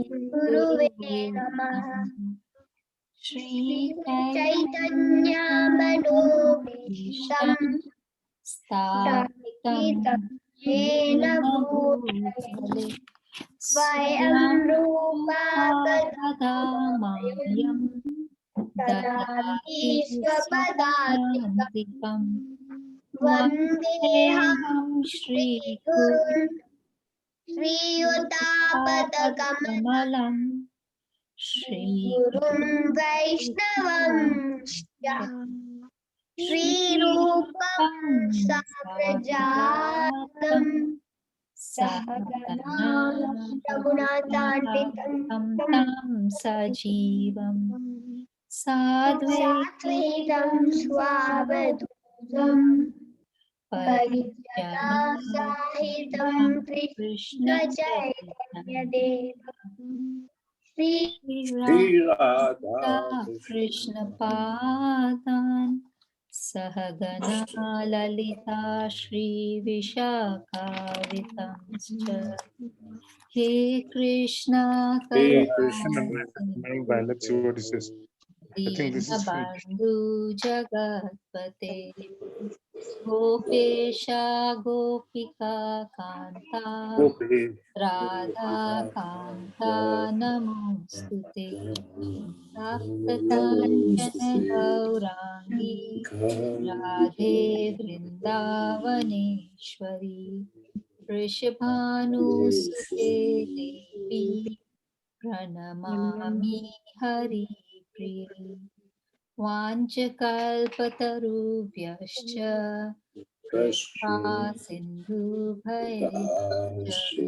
Guruve Namaha. Shri Chaitanya Manobishtam Sthapitam Yena Bhutale Svayam Rupa Kadamamayam Dadati Swapadhantikam Vandeham Shri Gurun Shri Utapatakalam Shri Gurun Vaishnavam Shri Rupam Sagrajatam Sahagana Raghunathanitam Tam Sajivam Sadvaitam Swavadhusam Parijana Sahitam Krishna Chaitanya Deva Shri Radha Krishna Padan Sahagana Lalita Shri Vishakhavitamscha He Krishna Hey, Krishna. Let's see what it says. I think this is Bandhu Jagatpate Gopesha Gopika Kanta Radha Kanta Namostute Saptakanchana Gaurangi Radhe Vrindavaneshwari Rishabhanusute Devi Pranamami Hari Priye Vanchakalpatarubhyascha Kripa Sindhubhayascha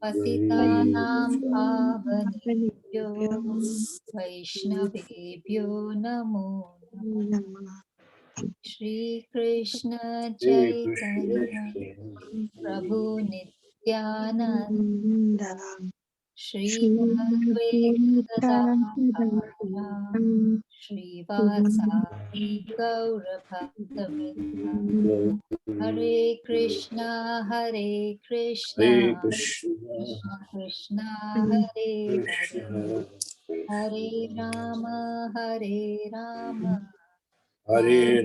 Patitanam Pavanebhyo Vaishnavebhyo Namo Namaha Shri Krishna Chaitanya Prabhu Nityananda Shri Advaita Gadadhara Shrivasadi Gaurabhaktavrinda Hare Krishna Krishna Krishna Hare Hare Hare Rama Hare Rama, Hare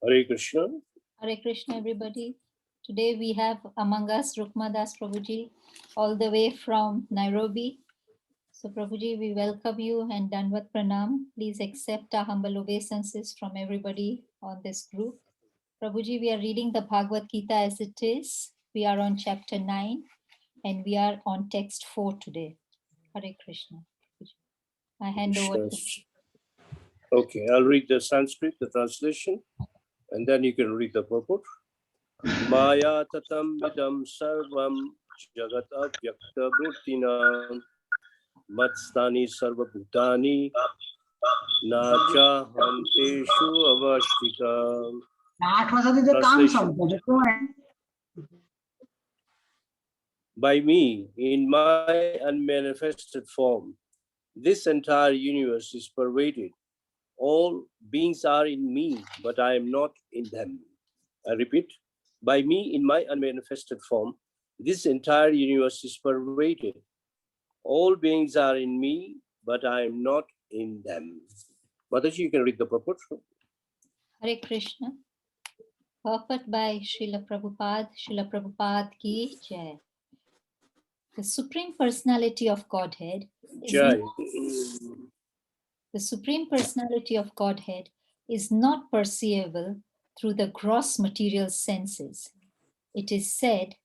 Hare Krishna. Hare Krishna, everybody. Today we have among us Rukma Das Prabhuji, all the way from Nairobi. So Prabhuji, we welcome you and Danvat Pranam. Please accept our humble obeisances from everybody on this group. Prabhuji, we are reading the Bhagavad Gita as it is. We are on chapter 9 and we are on text 4 today. Hare Krishna. I hand over to you. Okay, I'll read the Sanskrit, the translation, and then you can read the purport. Maya tatam vidam sarvam jagat avyakta bhuttina matstani sarva bhutani nacha hanteshu avashtika. By me, in my unmanifested form, this entire universe is pervaded. All beings are in me, but I am not in them. I repeat, by me, in my unmanifested form, this entire universe is pervaded. All beings are in me, but I am not in them. Mataji, you can read the purport. Hare Krishna. Purport by Srila Prabhupada ki Jai. The Supreme Personality of Godhead is not perceivable through the gross material senses. It is said,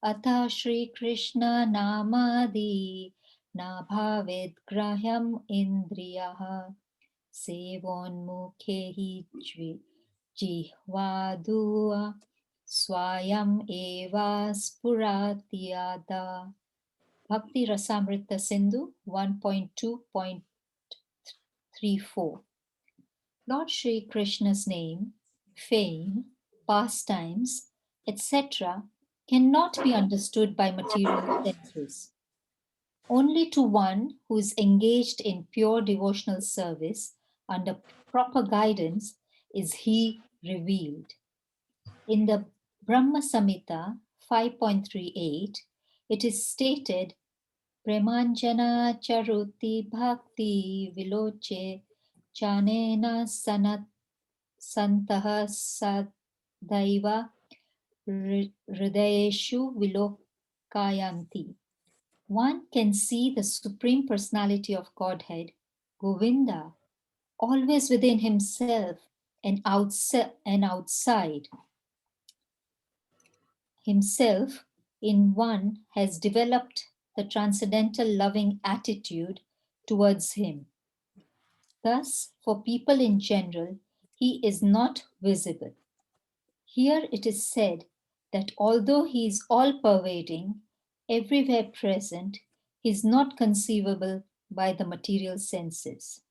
Ata Shri Krishna Namadi Nabhavid Grahyam Indriyaha Sevon Mukhehi Jihvadua Swayam Eva Spuratiyada. Bhakti Rasamrita Sindhu 1.2.34. Lord Shri Krishna's name, fame, pastimes, etc. cannot be understood by material senses. Only to one who is engaged in pure devotional service under proper guidance is he revealed. In the Brahma Samhita 5.38, it is stated, Premanjana charuti bhakti viloche chanena sanat santaha sadaiva hridayeshu vilokayanti. One can see the Supreme Personality of Godhead, Govinda, always within himself and outside himself in one has developed the transcendental loving attitude towards him. Thus, for people in general, he is not visible. Here it is said that although he is all pervading, everywhere present, he is not conceivable by the material senses.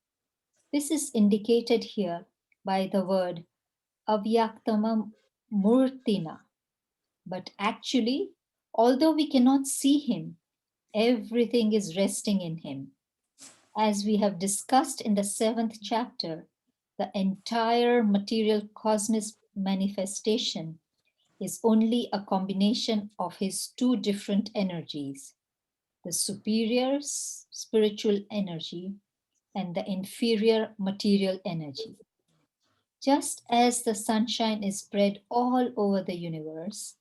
This is indicated here by the word avyaktama murtina. But actually, although we cannot see him, everything is resting in him. As we have discussed in the 7th chapter, the entire material cosmic manifestation is only a combination of his two different energies, the superior spiritual energy and the inferior material energy. Just as the sunshine is spread all over the universe,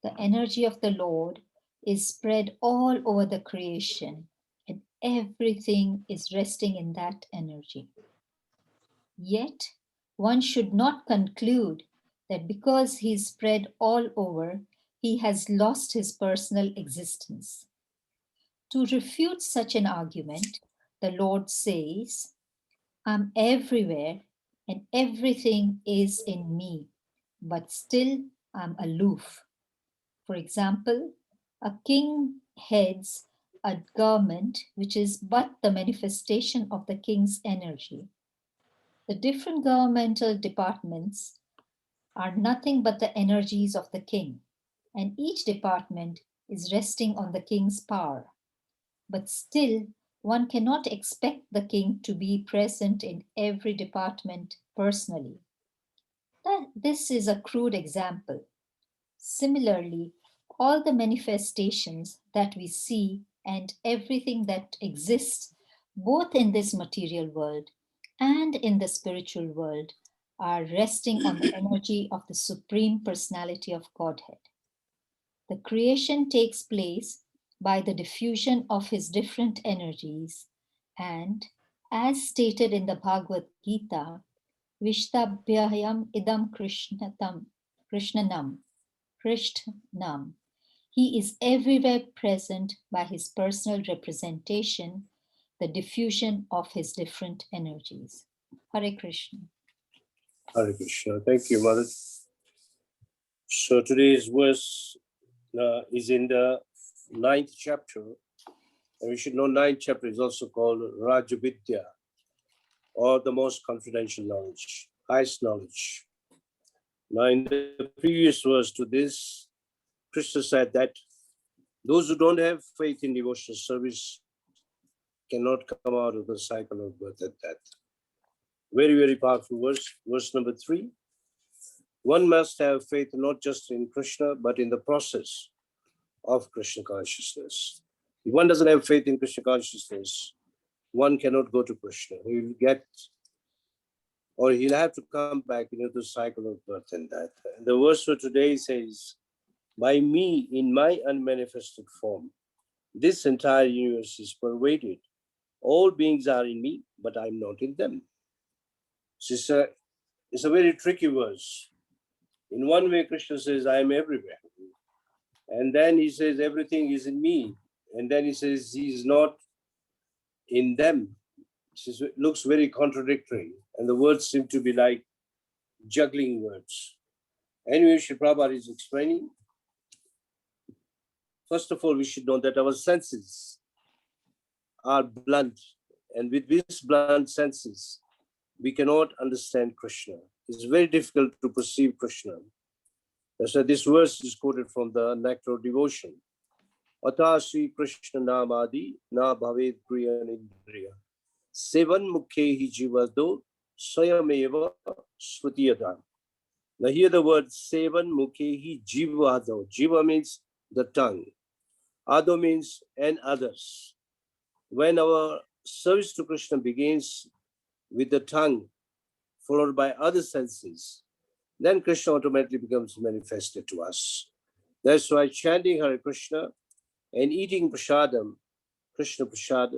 the energy of the Lord is spread all over the creation, and everything is resting in that energy. Yet, one should not conclude that because he is spread all over, he has lost his personal existence. To refute such an argument, the Lord says, I'm everywhere and everything is in me, but still I'm aloof. For example, a king heads a government which is but the manifestation of the king's energy. The different governmental departments are nothing but the energies of the king, and each department is resting on the king's power. But still, one cannot expect the king to be present in every department personally. This is a crude example. Similarly, all the manifestations that we see and everything that exists, both in this material world and in the spiritual world, are resting on the energy of the Supreme Personality of Godhead. The creation takes place by the diffusion of his different energies, and as stated in the Bhagavad Gita, Vishtabhyayam idam Krishnanam. He is everywhere present by his personal representation, the diffusion of his different energies. Hare Krishna. Hare Krishna. Thank you, Mother. So today's verse is in the 9th chapter. And we should know 9th chapter is also called Rajavidya, or the most confidential knowledge, highest knowledge. Now in the previous verse to this, Krishna said that those who don't have faith in devotional service cannot come out of the cycle of birth and death. Very, very powerful verse. Verse number 3. One must have faith not just in Krishna, but in the process of Krishna consciousness. If one doesn't have faith in Krishna consciousness, one cannot go to Krishna. He'll have to come back into the cycle of birth and death. And the verse for today says, by me in my unmanifested form, this entire universe is pervaded. All beings are in me, but I'm not in them. It's a very tricky verse. In one way, Krishna says, I am everywhere. And then he says, everything is in me. And then he says, he is not in them. It looks very contradictory. And the words seem to be like juggling words. Anyway, Sri Prabhupada is explaining. First of all, we should know that our senses are blunt. And with these blunt senses, we cannot understand Krishna. It's very difficult to perceive Krishna. That's why this verse is quoted from the Nectar of Devotion. Ata Sri Krishna Namadi na bhaved priyan indriya. Sevan mukhe hi jivado swayameva srutiyadam. Now here the word sevan mukhehi jivado. Jiva means the tongue. Ado means and others. When our service to Krishna begins with the tongue, followed by other senses, then Krishna automatically becomes manifested to us. That's why chanting Hare Krishna and eating prasadam, Krishna prasad,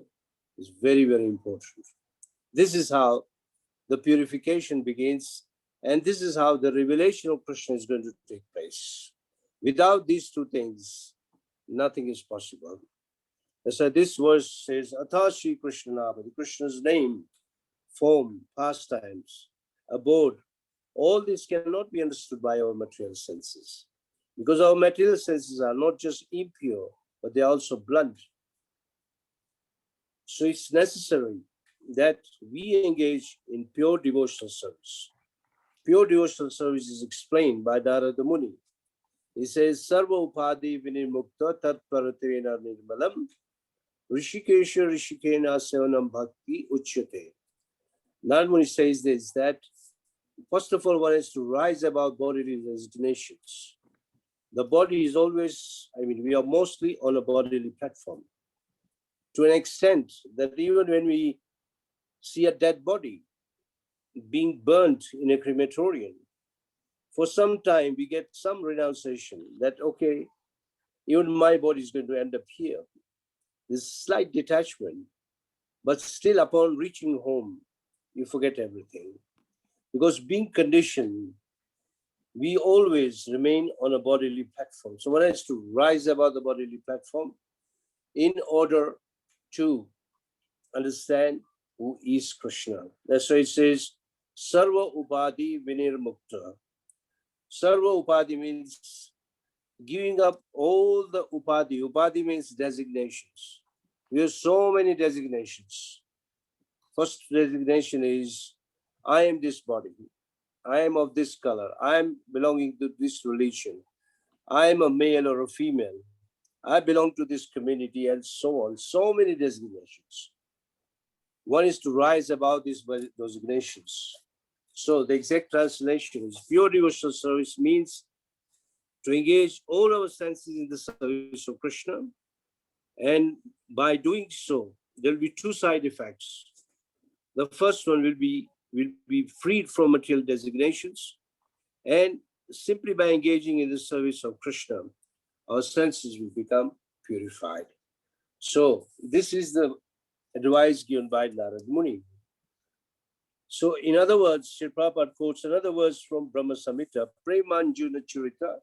is very, very important. This is how the purification begins, and this is how the revelation of Krishna is going to take place. Without these two things, nothing is possible. So this verse says, Atashi Krishna Nama, Krishna's name, form, pastimes, abode, all this cannot be understood by our material senses. Because our material senses are not just impure, but they are also blunt. So it's necessary that we engage in pure devotional service. Pure devotional service is explained by Narada Muni. He says, Sarva upadi vinirmukta tat paratrena nirmalam rishikesha rishikena sevanam bhakti uchyate. Narada Muni says this, that first of all, one is to rise above bodily designations. The body is always, we are mostly on a bodily platform. To an extent that even when we see a dead body being burnt in a crematorium, for some time we get some renunciation that, okay, even my body is going to end up here. This slight detachment, but still upon reaching home, you forget everything. Because being conditioned, we always remain on a bodily platform. So one has to rise above the bodily platform in order to understand who is Krishna. That's why it says, Sarva Upadi Vinir Mukta. Sarva Upadi means giving up all the Upadi. Upadi means designations. We have so many designations. First designation is, I am this body. I am of this color. I am belonging to this religion. I am a male or a female. I belong to this community, and so on. So many designations. One is to rise above these designations. So the exact translation is pure devotional service means to engage all our senses in the service of Krishna. And by doing so, there will be two side effects. The first one will be freed from material designations, and simply by engaging in the service of Krishna, our senses will become purified. So this is the advice given by Narada Muni. So in other words, Sri Prabhupada quotes another verse from Brahma Samhita, Premanjuna Churita,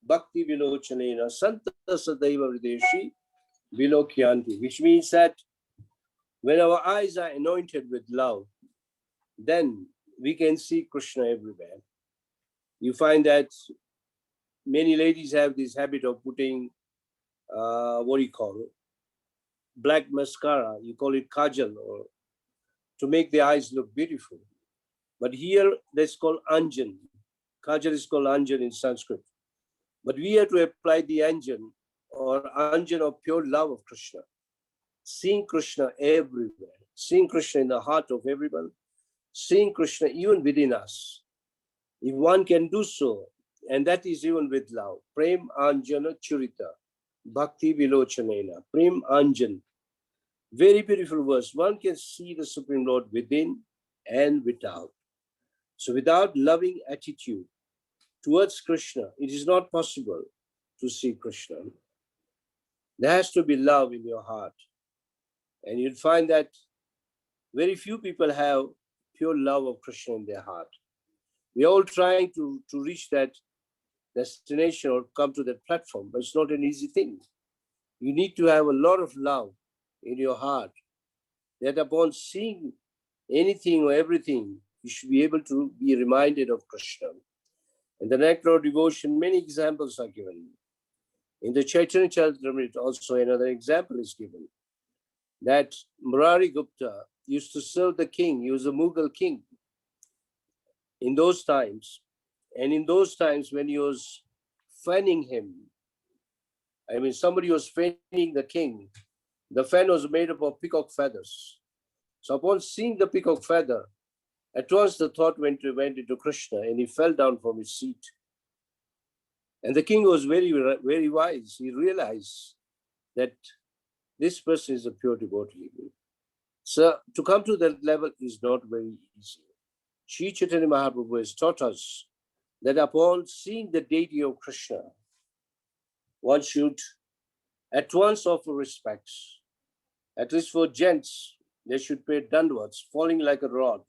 Bhakti Vilochanena, Santa Sadaiva Videshi, Vilokyanti, which means that when our eyes are anointed with love, then we can see Krishna everywhere. You find that many ladies have this habit of putting, black mascara, you call it kajal, or to make the eyes look beautiful. But here that's called anjan. Kajal is called anjan in Sanskrit. But we have to apply the anjan or anjan of pure love of Krishna. Seeing Krishna everywhere, seeing Krishna in the heart of everyone, seeing Krishna even within us. If one can do so, and that is even with love, Prem Anjana Churita, Bhakti Vilochanena, Prem Anjan. Very beautiful verse. One can see the Supreme Lord within and without. So without loving attitude towards Krishna, it is not possible to see Krishna. There has to be love in your heart. And you'll find that very few people have pure love of Krishna in their heart. We're all trying to reach that destination or come to that platform, but it's not an easy thing. You need to have a lot of love in your heart, that upon seeing anything or everything, you should be able to be reminded of Krishna. In the nectar of devotion, many examples are given. In the Chaitanya Charitamrita, also another example is given, that Murari Gupta used to serve the king. He was a Mughal king in those times. And in those times when he was fanning him, somebody was fanning the king, the fan was made up of peacock feathers. So upon seeing the peacock feather, At once the thought went into Krishna, and he fell down from his seat. And the king was very, very wise. He realized that this person is a pure devotee. So to come to that level is not very easy. Sri Chaitanya Mahaprabhu has taught us that upon seeing the deity of Krishna, one should at once offer respects. At least for gents, they should pay dandavats, falling like a rod.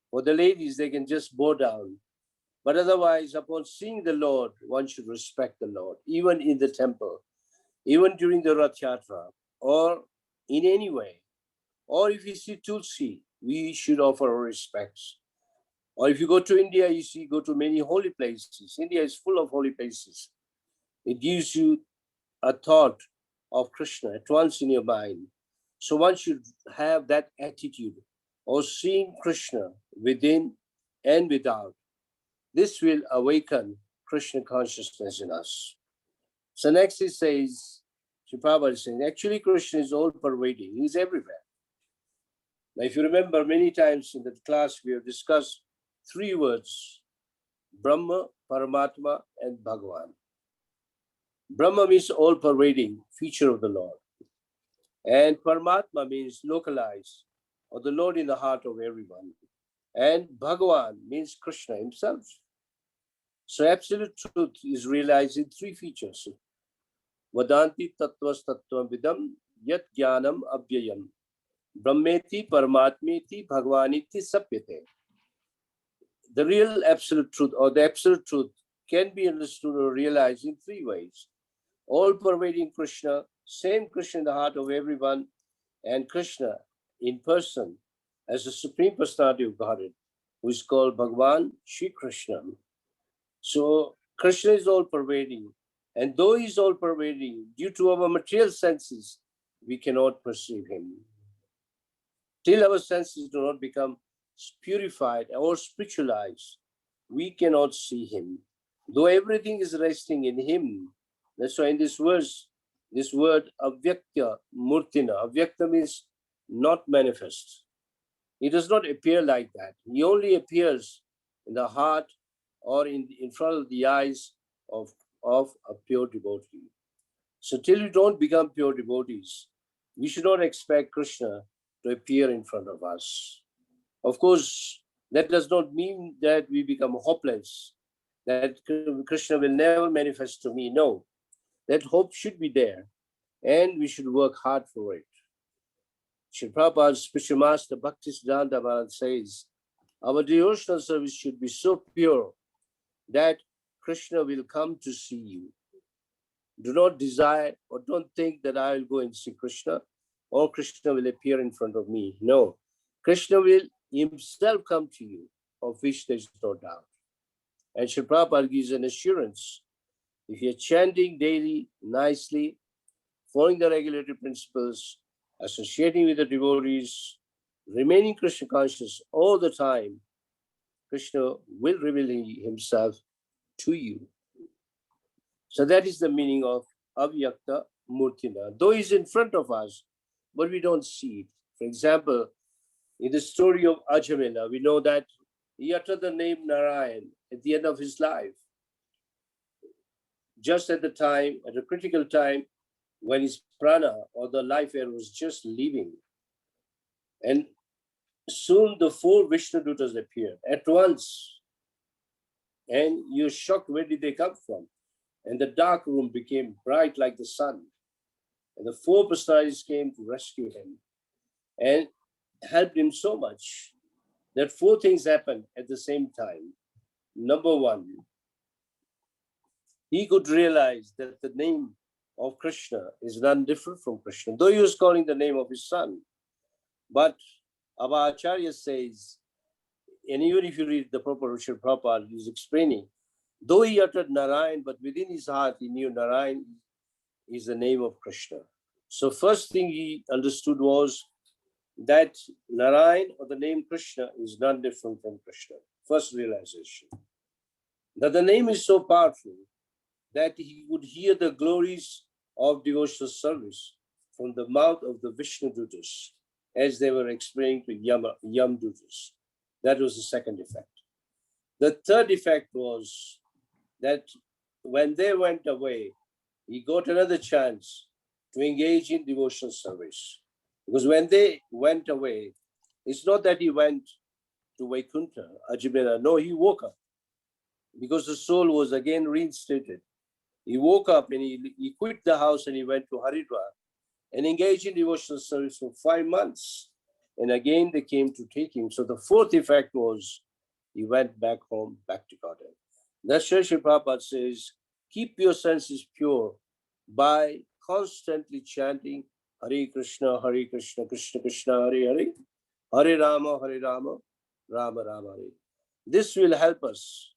For the ladies, they can just bow down. But otherwise, upon seeing the Lord, one should respect the Lord, even in the temple, even during the Rath Yatra, or in any way. Or if you see Tulsi, we should offer our respects. Or if you go to India, you go to many holy places. India is full of holy places. It gives you a thought of Krishna at once in your mind. So one should have that attitude of seeing Krishna within and without. This will awaken Krishna consciousness in us. So next he says, Sri Prabhupada is saying, actually Krishna is all pervading. He is everywhere. Now, if you remember, many times in the class we have discussed three words: Brahma, Paramatma, and Bhagavan. Brahma means all pervading feature of the Lord. And Paramatma means localized, or the Lord in the heart of everyone. And Bhagavan means Krishna himself. So absolute truth is realized in three features. Vadanti tattvas tattvam vidam yat jnanam abhyayam brahmeti paramatmeti bhagwaniti sapyate. The real absolute truth, or the absolute truth, can be understood or realized in three ways: all pervading Krishna, same Krishna in the heart of everyone, and Krishna in person as the Supreme Personality of Godhead, who is called Bhagavan Shri Krishna. So Krishna is all pervading, and though he is all pervading, due to our material senses, we cannot perceive him. Till our senses do not become purified or spiritualized, we cannot see him. Though everything is resting in him, that's why in this verse, this word avyakta murtina, avyakta means not manifest. He does not appear like that. He only appears in the heart or in front of the eyes of a pure devotee. So till we don't become pure devotees, we should not expect Krishna to appear in front of us. Of course, that does not mean that we become hopeless, that Krishna will never manifest to me. No, that hope should be there, and we should work hard for it. Sri Prabhupada's spiritual master Bhaktisiddhanta Maharaj says, our devotional service should be so pure that Krishna will come to see you. Do not desire or don't think that I will go and see Krishna or Krishna will appear in front of me. No, Krishna will himself come to you, of which there is no doubt. And Sri Prabhupada gives an assurance. If you're chanting daily, nicely, following the regulatory principles, associating with the devotees, remaining Krishna conscious all the time, Krishna will reveal himself to you. So that is the meaning of avyakta murtina. Though he's in front of us, but we don't see it. For example, in the story of Ajamila, we know that he uttered the name Narayan at the end of his life. Just at the time, at a critical time, when his prana or the life air was just leaving. And soon the four Vishnudutas appeared at once. And you're shocked, where did they come from? And the dark room became bright like the sun. And the four personalities came to rescue him and helped him so much that four things happened at the same time. Number one, he could realize that the name of Krishna is none different from Krishna, though he was calling the name of his son. But our Acharya says, and even if you read the proper Sri Prabhupada, he's explaining, though he uttered Narayan, but within his heart he knew Narayan is the name of Krishna. So first thing he understood was that Narayan or the name Krishna is none different from Krishna. First realization. That the name is so powerful that he would hear the glories of devotional service from the mouth of the Vishnudutas as they were explaining to Yamdutas. That was the second effect. The third effect was that when they went away, he got another chance to engage in devotional service. Because when they went away, it's not that he went to Vaikuntha, Ajimela. No, he woke up because the soul was again reinstated. He woke up and he quit the house and he went to Haridwar and engaged in devotional service for 5 months. And again, they came to take him. So the fourth effect was he went back home, back to Godhead. That's why Sri Prabhupada says, keep your senses pure by constantly chanting Hare Krishna, Krishna Krishna, Hare Hare, Hare Rama, Rama Rama, Hare. This will help us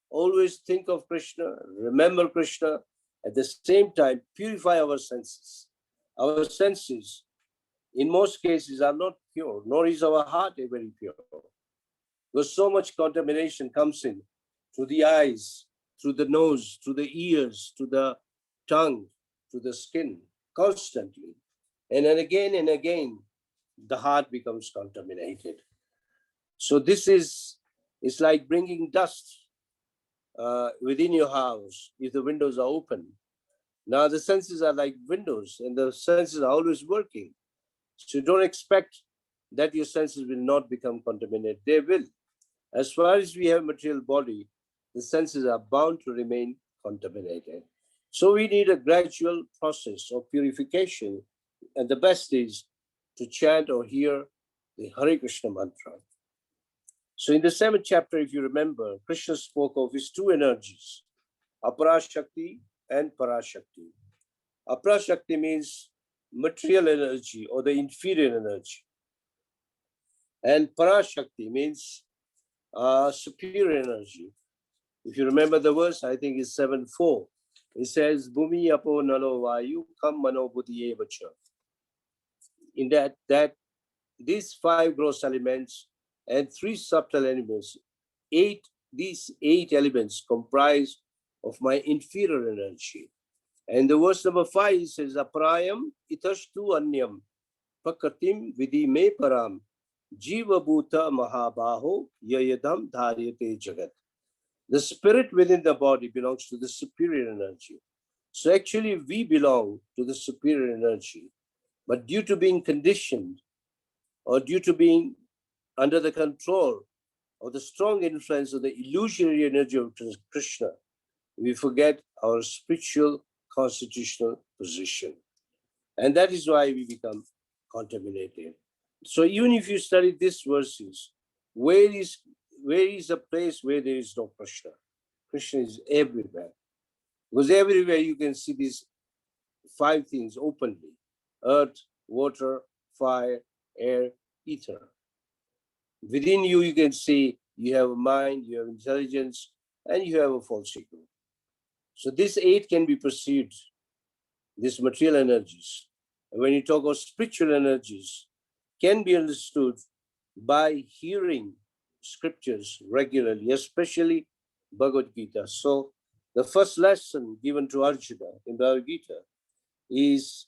always think of Krishna, remember Krishna, at the same time purify our senses. Our senses, in most cases, are not pure, nor is our heart very pure. Because so much contamination comes in through the eyes, through the nose, through the ears, to the tongue, to the skin, constantly. And again, the heart becomes contaminated. So this is, it's like bringing dust within your house if the windows are open. Now the senses are like windows and the senses are always working. So you don't expect that your senses will not become contaminated. They will. As far as we have material body, the senses are bound to remain contaminated. So we need a gradual process of purification. And the best is to chant or hear the Hare Krishna mantra. So in the 7th chapter, if you remember, Krishna spoke of his two energies, Aparashakti and Parashakti. Aparashakti means material energy or the inferior energy. And Parashakti means superior energy. If you remember the verse, I think it's 7:4. It says, Bhumi apo nalo vayu kam mano buddhiye vacha. In that these 5 gross elements and 3 subtle elements, these 8 elements comprise of my inferior energy. And the verse number 5 says, Aprayam itashtu anyam prakratim vidhi me param jiva bhuta mahabaho yayadam dharyate jagat. The spirit within the body belongs to the superior energy. So actually we belong to the superior energy. But due to being conditioned or due to being under the control of the strong influence of the illusionary energy of Krishna, we forget our spiritual constitutional position. And that is why we become contaminated. So even if you study these verses, where is a place where there is no Krishna? Krishna is everywhere. Because everywhere you can see these 5 things openly: earth, water, fire, air, ether. Within you, you can see you have a mind, you have intelligence, and you have a false ego. So these 8 can be perceived, these material energies. And when you talk of spiritual energies, can be understood by hearing scriptures regularly, especially Bhagavad Gita. So the first lesson given to Arjuna in Bhagavad Gita is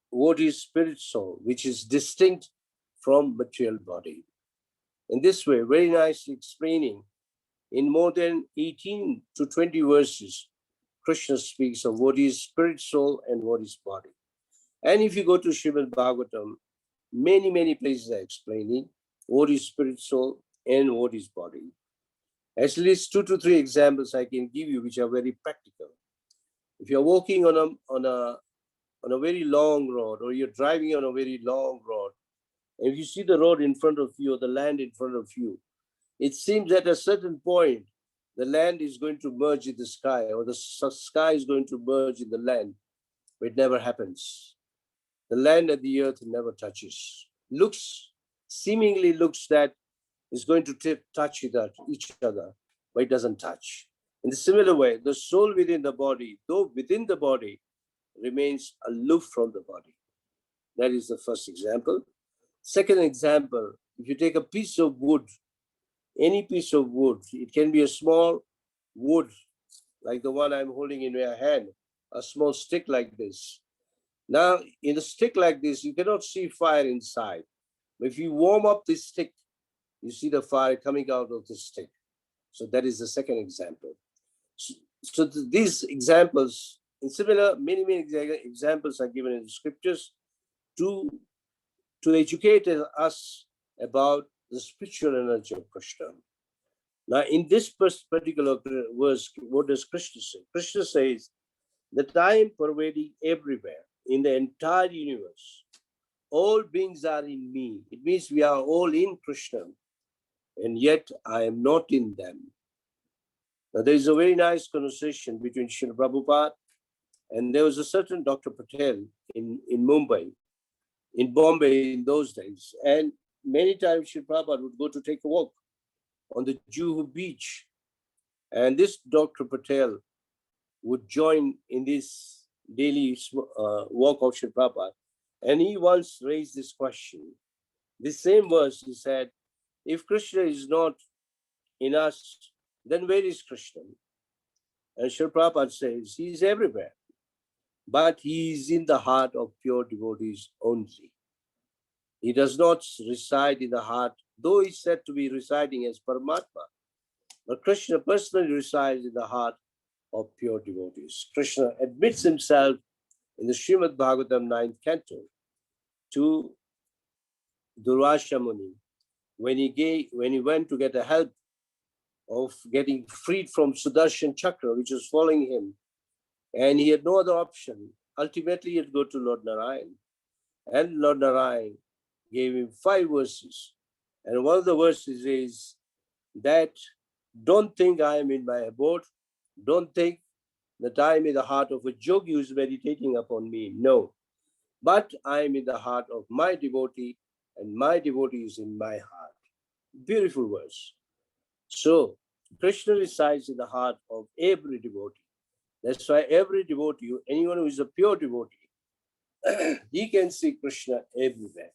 what is spirit soul, which is distinct from material body. In this way, very nicely explaining in more than 18 to 20 verses, Krishna speaks of what is spirit soul and what is body. And if you go to Srimad Bhagavatam, many places are explaining what is spirit soul and what is body. At least 2 to 3 examples I can give you, which are very practical. If you're walking on a very long road, or you're driving on a very long road, and if you see the road in front of you or the land in front of you, it seems at a certain point, the land is going to merge in the sky, or the sky is going to merge in the land, but it never happens. The land and the earth never touches. Seemingly looks that it's going to touch each other, but it doesn't touch. In the similar way, the soul within the body, though within the body, remains aloof from the body. That is the first example. Second example, if you take a piece of wood, any piece of wood, it can be a small wood, like the one I'm holding in my hand, a small stick like this. Now, in a stick like this, you cannot see fire inside. But if you warm up this stick, you see the fire coming out of the stick. So that is the second example. So these examples, in similar, many examples are given in the scriptures to educate us about the spiritual energy of Krishna. Now, in this particular verse, what does Krishna say? Krishna says that I am pervading everywhere in the entire universe. All beings are in me. It means we are all in Krishna, and yet I am not in them. Now, there is a very nice conversation between Srila Prabhupada, and there was a certain Dr. Patel in Mumbai, in Bombay in those days. And many times Srila Prabhupada would go to take a walk on the Juhu beach. And this Dr. Patel would join in this daily walk of Srila Prabhupada. And he once raised this question. This same verse, he said, if Krishna is not in us, then where is Krishna? And Srila Prabhupada says, he is everywhere, but he is in the heart of pure devotees only. He does not reside in the heart, though he's said to be residing as Paramatma. But Krishna personally resides in the heart of pure devotees. Krishna admits himself in the Srimad Bhagavatam 9th canto to Durvasha Muni when he went to get a help of getting freed from Sudarshan Chakra, which was following him, and he had no other option. Ultimately, he had to go to Lord Narayan, and Lord Narayan gave him 5 verses, and one of the verses is that don't think I am in my abode, don't think that I am in the heart of a yogi who is meditating upon me. No, but I am in the heart of my devotee, and my devotee is in my heart. Beautiful verse. So Krishna resides in the heart of every devotee. That's why every devotee, anyone who is a pure devotee, he can see Krishna everywhere.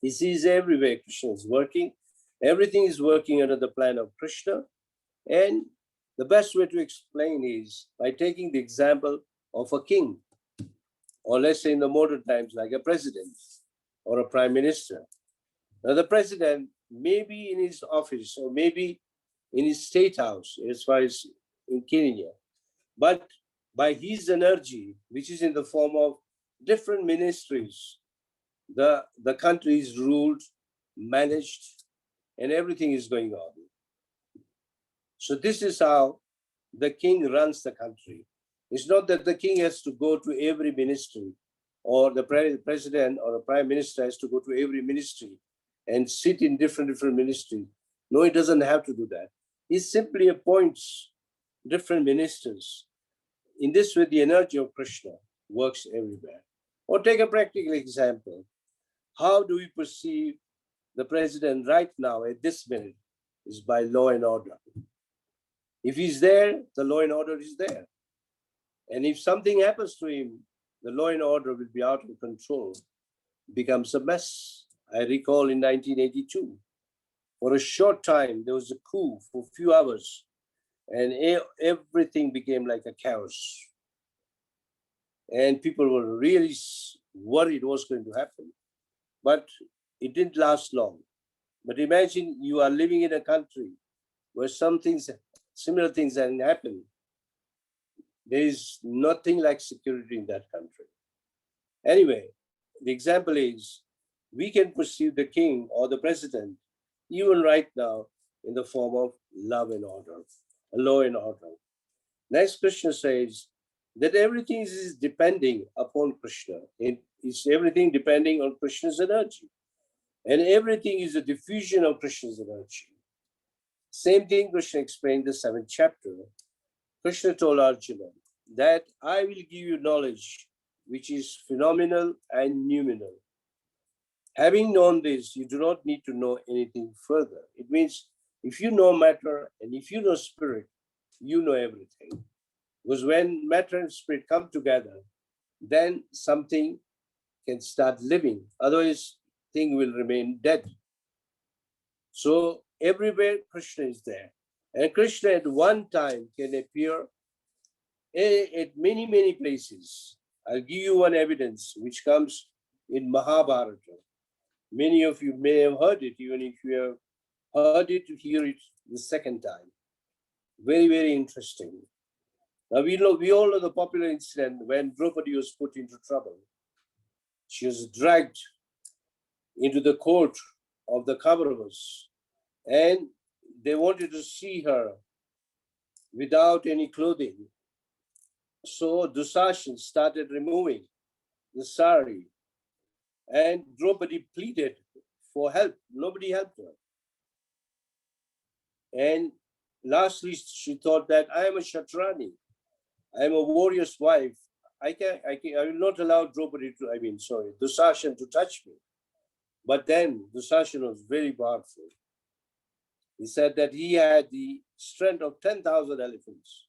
He sees everywhere Krishna is working. Everything is working under the plan of Krishna. And the best way to explain is by taking the example of a king, or let's say in the modern times, like a president or a prime minister. Now, the president may be in his office or maybe in his state house, as far as in Kenya, but by his energy, which is in the form of different ministries, the country is ruled, managed, and everything is going on. So this is how the king runs the country. It's not that the king has to go to every ministry, or the president or a prime minister has to go to every ministry and sit in different ministries. No, he doesn't have to do that. He simply appoints different ministers. In this way, the energy of Krishna works everywhere. Or take a practical example. How do we perceive the president right now at this minute? Is by law and order. If he's there, the law and order is there. And if something happens to him, the law and order will be out of control, becomes a mess. I recall in 1982, for a short time, there was a coup for a few hours, and everything became like a chaos. And people were really worried what's going to happen. But it didn't last long. But imagine you are living in a country where similar things happen. There is nothing like security in that country. Anyway, the example is we can perceive the king or the president even right now in the form of love and order, law and order. Next, Krishna says that everything is depending upon Krishna. It's everything depending on Krishna's energy. And everything is a diffusion of Krishna's energy. Same thing Krishna explained in the 7th chapter. Krishna told Arjuna that I will give you knowledge which is phenomenal and noumenal. Having known this, you do not need to know anything further. It means if you know matter and if you know spirit, you know everything. Because when matter and spirit come together, then something can start living. Otherwise, thing will remain dead. So everywhere Krishna is there. And Krishna at one time can appear at many, many places. I'll give you one evidence which comes in Mahabharata. Many of you may have heard it, even if you have heard it, to hear it the second time. Very, very interesting. Now we all know the popular incident when Draupadi was put into trouble. She was dragged into the court of the Kauravas, and they wanted to see her without any clothing. So Dusashan started removing the sari, and Draupadi pleaded for help. Nobody helped her. And lastly, she thought that I am a Kshatrani. I am a warrior's wife. I will not allow Draupadi to, Dusashan to touch me. But then Dusashan was very powerful. He said that he had the strength of 10,000 elephants.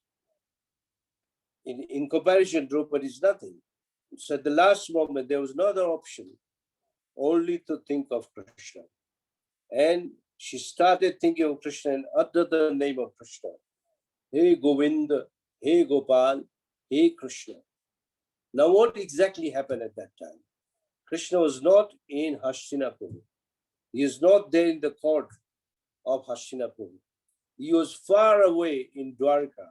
In comparison, Draupadi is nothing. So at the last moment, there was no other option, only to think of Krishna. And she started thinking of Krishna and uttered the name of Krishna. Hey Govinda, hey Gopal, hey Krishna. Now what exactly happened at that time? Krishna was not in Hastinapur. He is not there in the court of Hastinapur. He was far away in Dwarka.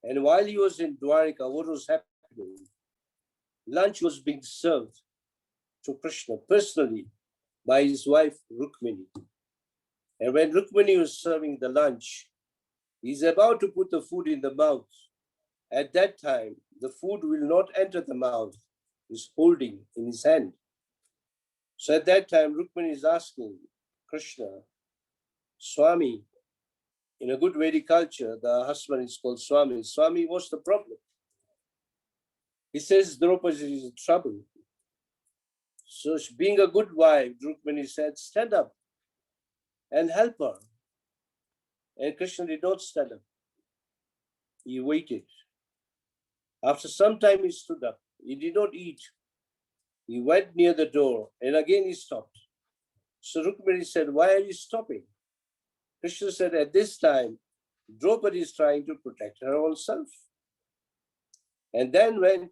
And while he was in Dwarka, what was happening? Lunch was being served to Krishna personally by his wife Rukmini. And when Rukmini was serving the lunch, he's about to put the food in the mouth. At that time, the food will not enter the mouth. He's holding in his hand. So at that time, Rukmini is asking Krishna, Swami, in a good Vedic culture, the husband is called Swami. Swami, what's the problem? He says Draupadi is in trouble. So being a good wife, Rukmini said, stand up and help her. And Krishna did not stand up. He waited. After some time, he stood up. He did not eat. He went near the door and again he stopped. So Rukmini said, why are you stopping? Krishna said, at this time, Draupadi is trying to protect her own self. And then when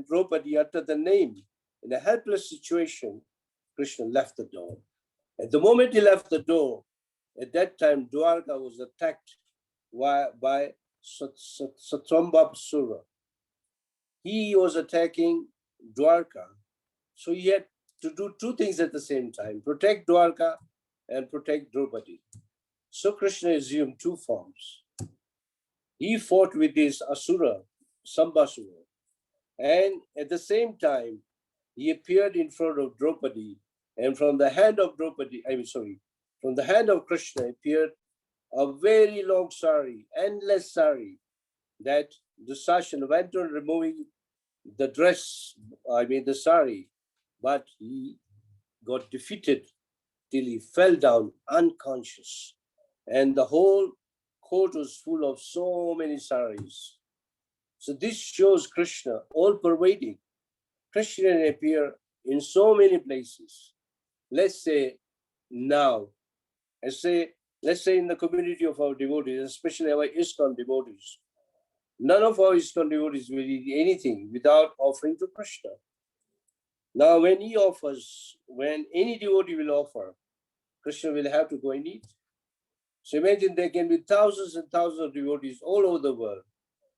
Draupadi uttered the name in a helpless situation, Krishna left the door. At the moment he left the door, at that time, Dwarka was attacked by Satrambapsura. He was attacking Dwarka. So he had to do two things at the same time, protect Dwarka and protect Draupadi. So Krishna assumed two forms. He fought with this Asura, Sambasura, and at the same time, he appeared in front of Draupadi, and from the hand of Krishna appeared a very long sari, endless sari, that Dusashan went on removing the dress, the sari, but he got defeated till he fell down unconscious. And the whole court was full of so many saris. So this shows Krishna all-pervading. Krishna can appear in so many places. Let's say now, let's say in the community of our devotees, especially our ISKCON devotees, none of our ISKCON devotees will eat anything without offering to Krishna. Now, when any devotee will offer, Krishna will have to go and eat. So imagine there can be thousands and thousands of devotees all over the world.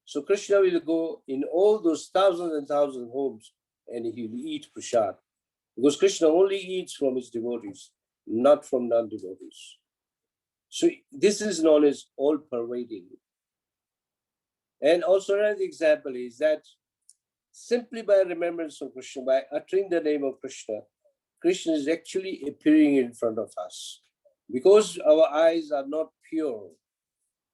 So Krishna will go in all those thousands and thousands of homes and he will eat prasad. Because Krishna only eats from his devotees, not from non-devotees. So this is known as all-pervading. And also another example is that simply by remembrance of Krishna, by uttering the name of Krishna, Krishna is actually appearing in front of us. Because our eyes are not pure,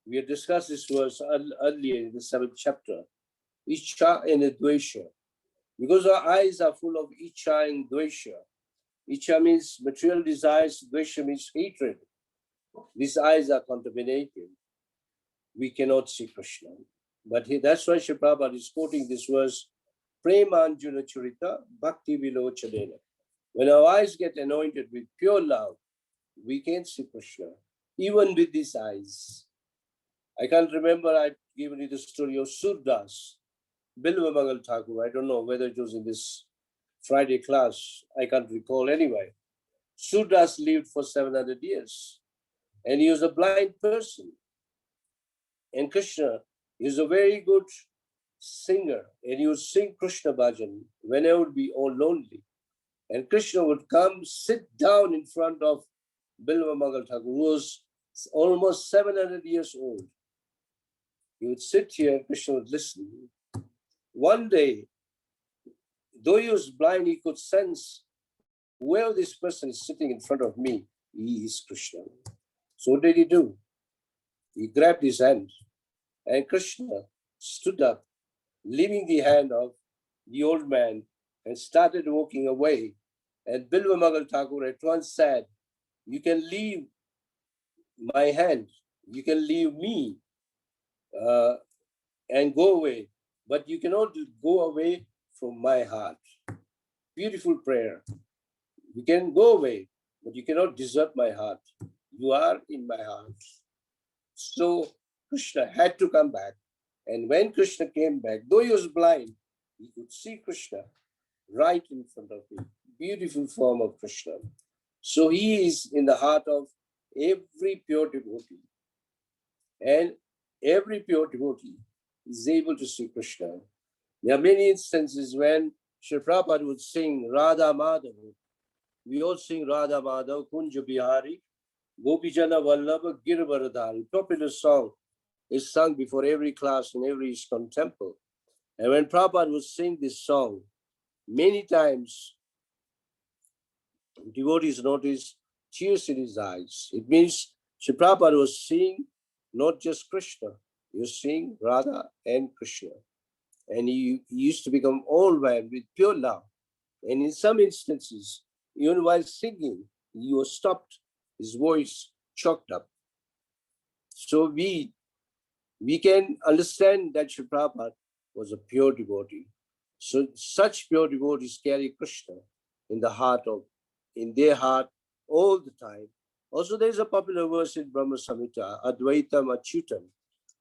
we have discussed this verse earlier in the 7th chapter, Icha and Dvesha. Because our eyes are full of Icha and Dvesha. Icha means material desires, Dvesha means hatred. These eyes are contaminated. We cannot see Krishna. But that's why Sri Prabhupada is quoting this verse, Premanjuna Churita Bhakti Vilochanena. When our eyes get anointed with pure love, we can see Krishna, even with these eyes. I can't remember, I've given you the story of Surdas, Bilva Mangal Thakur. I don't know whether it was in this Friday class. I can't recall anyway. Sudas lived for 700 years, and he was a blind person. And Krishna is a very good singer, and he would sing Krishna bhajan whenever he would be all lonely. And Krishna would come sit down in front of Bilva Mangal Thakur, who was almost 700 years old. He would sit here and Krishna would listen. One day, though he was blind, he could sense whoever this person is sitting in front of me, he is Krishna. So what did he do? He grabbed his hand, and Krishna stood up, leaving the hand of the old man, and started walking away. And Bilva Mangal Thakur at once said, "You can leave my hand, you can leave me and go away, but you cannot go away from my heart." Beautiful prayer. You can go away, but you cannot desert my heart. You are in my heart. So Krishna had to come back. And when Krishna came back, though he was blind, he could see Krishna right in front of him. Beautiful form of Krishna. So he is in the heart of every pure devotee. And every pure devotee is able to see Krishna. There are many instances when Sri Prabhupada would sing Radha Madhava. We all sing Radha Madhava, Kunja Bihari, Gopijana Vallabha Girvaradhari. Popular song is sung before every class in every ISKCON temple. And when Prabhupada would sing this song, many times devotees notice tears in his eyes. It means Sri Prabhupada was seeing not just Krishna, he was seeing Radha and Krishna. And he used to become all one with pure love. And in some instances, even while singing, he was stopped, his voice choked up. So we can understand that Sri Prabhupada was a pure devotee. So such pure devotees carry Krishna in their heart all the time. Also, there is a popular verse in Brahma Samhita, Advaitam Achyutam,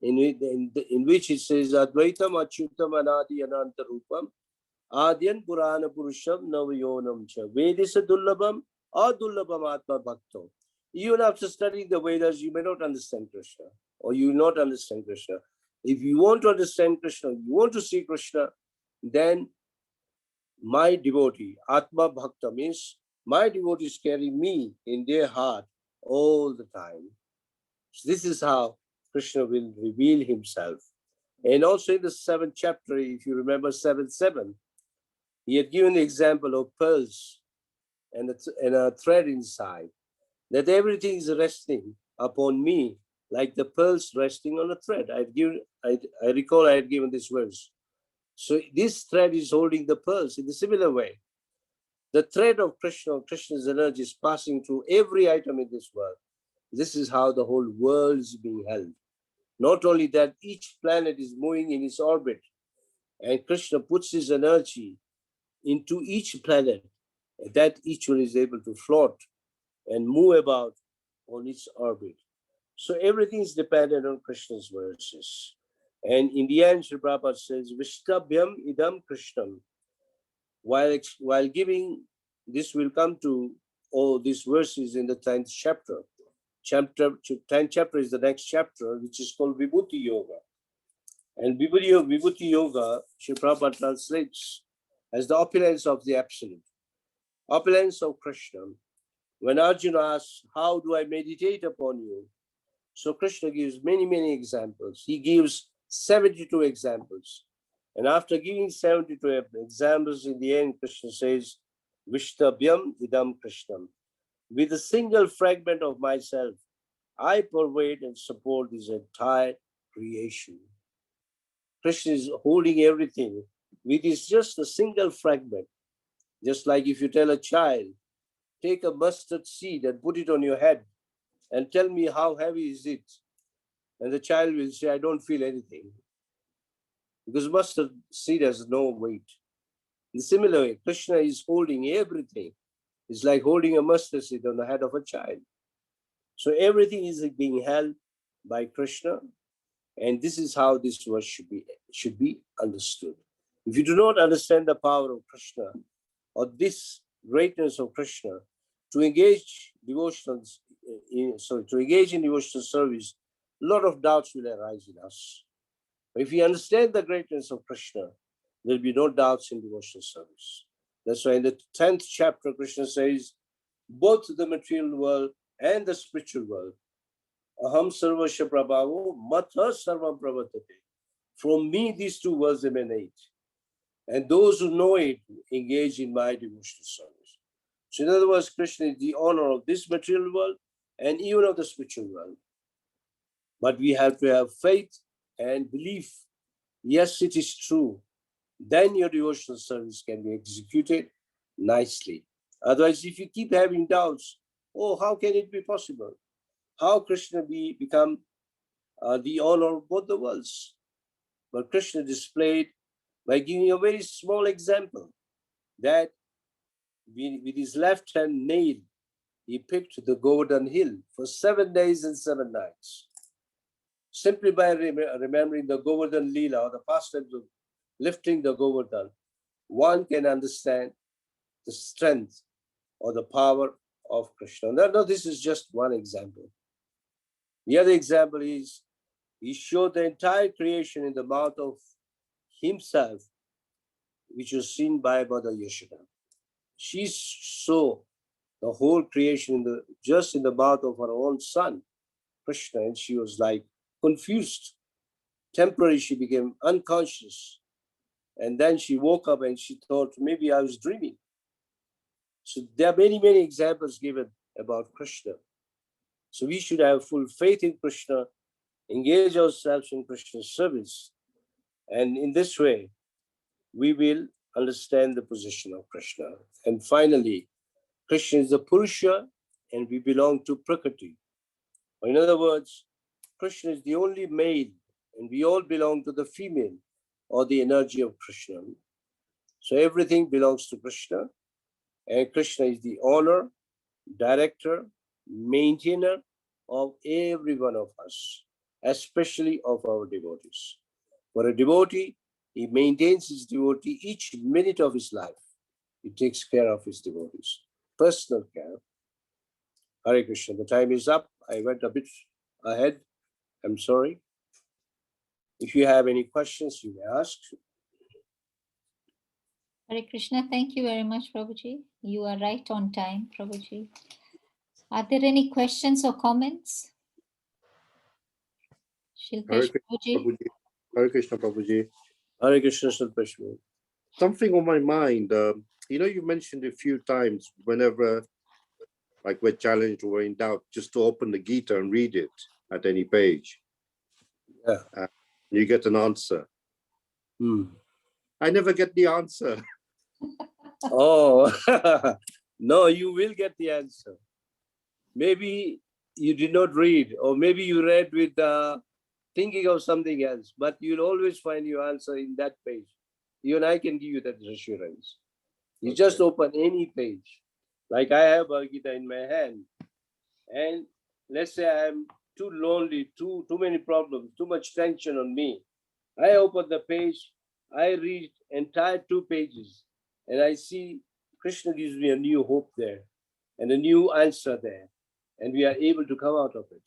in which it says, Advaitam Achyutam Anadi Ananta Rupam, Adyan Purana Purusham Navayonam Cha, Vedisa Dullabam, Adullabam Atma Bhakto. Even after studying the Vedas, you may not understand Krishna, or you will not understand Krishna. If you want to understand Krishna, you want to see Krishna, then my devotee, Atma Bhakta, means my devotees carry me in their heart all the time. So this is how Krishna will reveal himself. And also in the 7th chapter, if you remember 7:7, he had given the example of pearls and a thread inside, that everything is resting upon me like the pearls resting on a thread. I recall I had given this verse. So this thread is holding the pearls in a similar way. The thread of Krishna, Krishna's energy is passing through every item in this world. This is how the whole world is being held. Not only that, each planet is moving in its orbit, and Krishna puts his energy into each planet, that each one is able to float and move about on its orbit. So everything is dependent on Krishna's verses. And in the end, Sri Prabhupada says, Vishtabhyam idam Krishnam. While giving, this will come to all these verses in the 10th chapter. 10th chapter is the next chapter, which is called Vibhuti Yoga. And Vibhuti Yoga, Sri Prabhupada translates as the opulence of the Absolute, opulence of Krishna. When Arjuna asks, how do I meditate upon you? So Krishna gives many examples. He gives 72 examples. And after giving 72 examples, in the end, Krishna says, Vishtabhyam idam Krishnam. With a single fragment of myself, I pervade and support this entire creation. Krishna is holding everything with just a single fragment. Just like if you tell a child, take a mustard seed and put it on your head and tell me how heavy is it. And the child will say, I don't feel anything. Because mustard seed has no weight. In a similar way, Krishna is holding everything. It's like holding a mustard seed on the head of a child. So everything is being held by Krishna. And this is how this verse should be understood. If you do not understand the power of Krishna or this greatness of Krishna, to engage to engage in devotional service, a lot of doubts will arise in us. If we understand the greatness of Krishna, there will be no doubts in devotional service. That's why in the 10th chapter, Krishna says, both the material world and the spiritual world, aham sarvasya prabhavo matha sarvam pravartate. From me, these two worlds emanate. And those who know it engage in my devotional service. So in other words, Krishna is the honor of this material world and even of the spiritual world. But we have to have faith and belief. Yes, it is true. Then your devotional service can be executed nicely. Otherwise, if you keep having doubts, oh, how can it be possible? How Krishna become the honor of both the worlds? But Krishna displayed by giving a very small example that with his left hand nail, he picked the Govardhan hill for 7 days and 7 nights. Simply by remembering the Govardhan Leela, or the pastimes of lifting the Govardhan, one can understand the strength or the power of Krishna. Now, this is just one example. The other example is he showed the entire creation in the mouth of himself, which was seen by Mother Yashoda. She saw the whole creation just in the mouth of her own son, Krishna, and she was like confused. Temporarily, she became unconscious. And then she woke up and she thought, maybe I was dreaming. So there are many, many examples given about Krishna. So we should have full faith in Krishna, engage ourselves in Krishna's service. And in this way, we will understand the position of Krishna. And finally, Krishna is the Purusha and we belong to Prakriti. Or in other words, Krishna is the only male and we all belong to the female or the energy of Krishna. So everything belongs to Krishna, and Krishna is the owner, director, maintainer of every one of us, especially of our devotees. For a devotee, he maintains his devotee each minute of his life. He takes care of his devotees, personal care. Hare Krishna, the time is up. I went a bit ahead. I'm sorry. If you have any questions, you may ask. Hare Krishna, thank you very much, Prabhuji. You are right on time, Prabhuji. Are there any questions or comments? Shilpesh Prabhuji. Hare Krishna, Prabhuji. Hare Krishna, Shilpesh. Something on my mind. You mentioned a few times whenever like we're challenged or we're in doubt, just to open the Gita and read it at any page. Yeah. You get an answer. I never get the answer. Oh, no, you will get the answer. Maybe you did not read, or maybe you read with thinking of something else, but you'll always find your answer in that page. You and I can give you that assurance. You just open any page. Like I have a Gita in my hand, and let's say I'm too lonely, too many problems, too much tension on me. I open the page, I read entire 2 pages, and I see Krishna gives me a new hope there and a new answer there, and we are able to come out of it.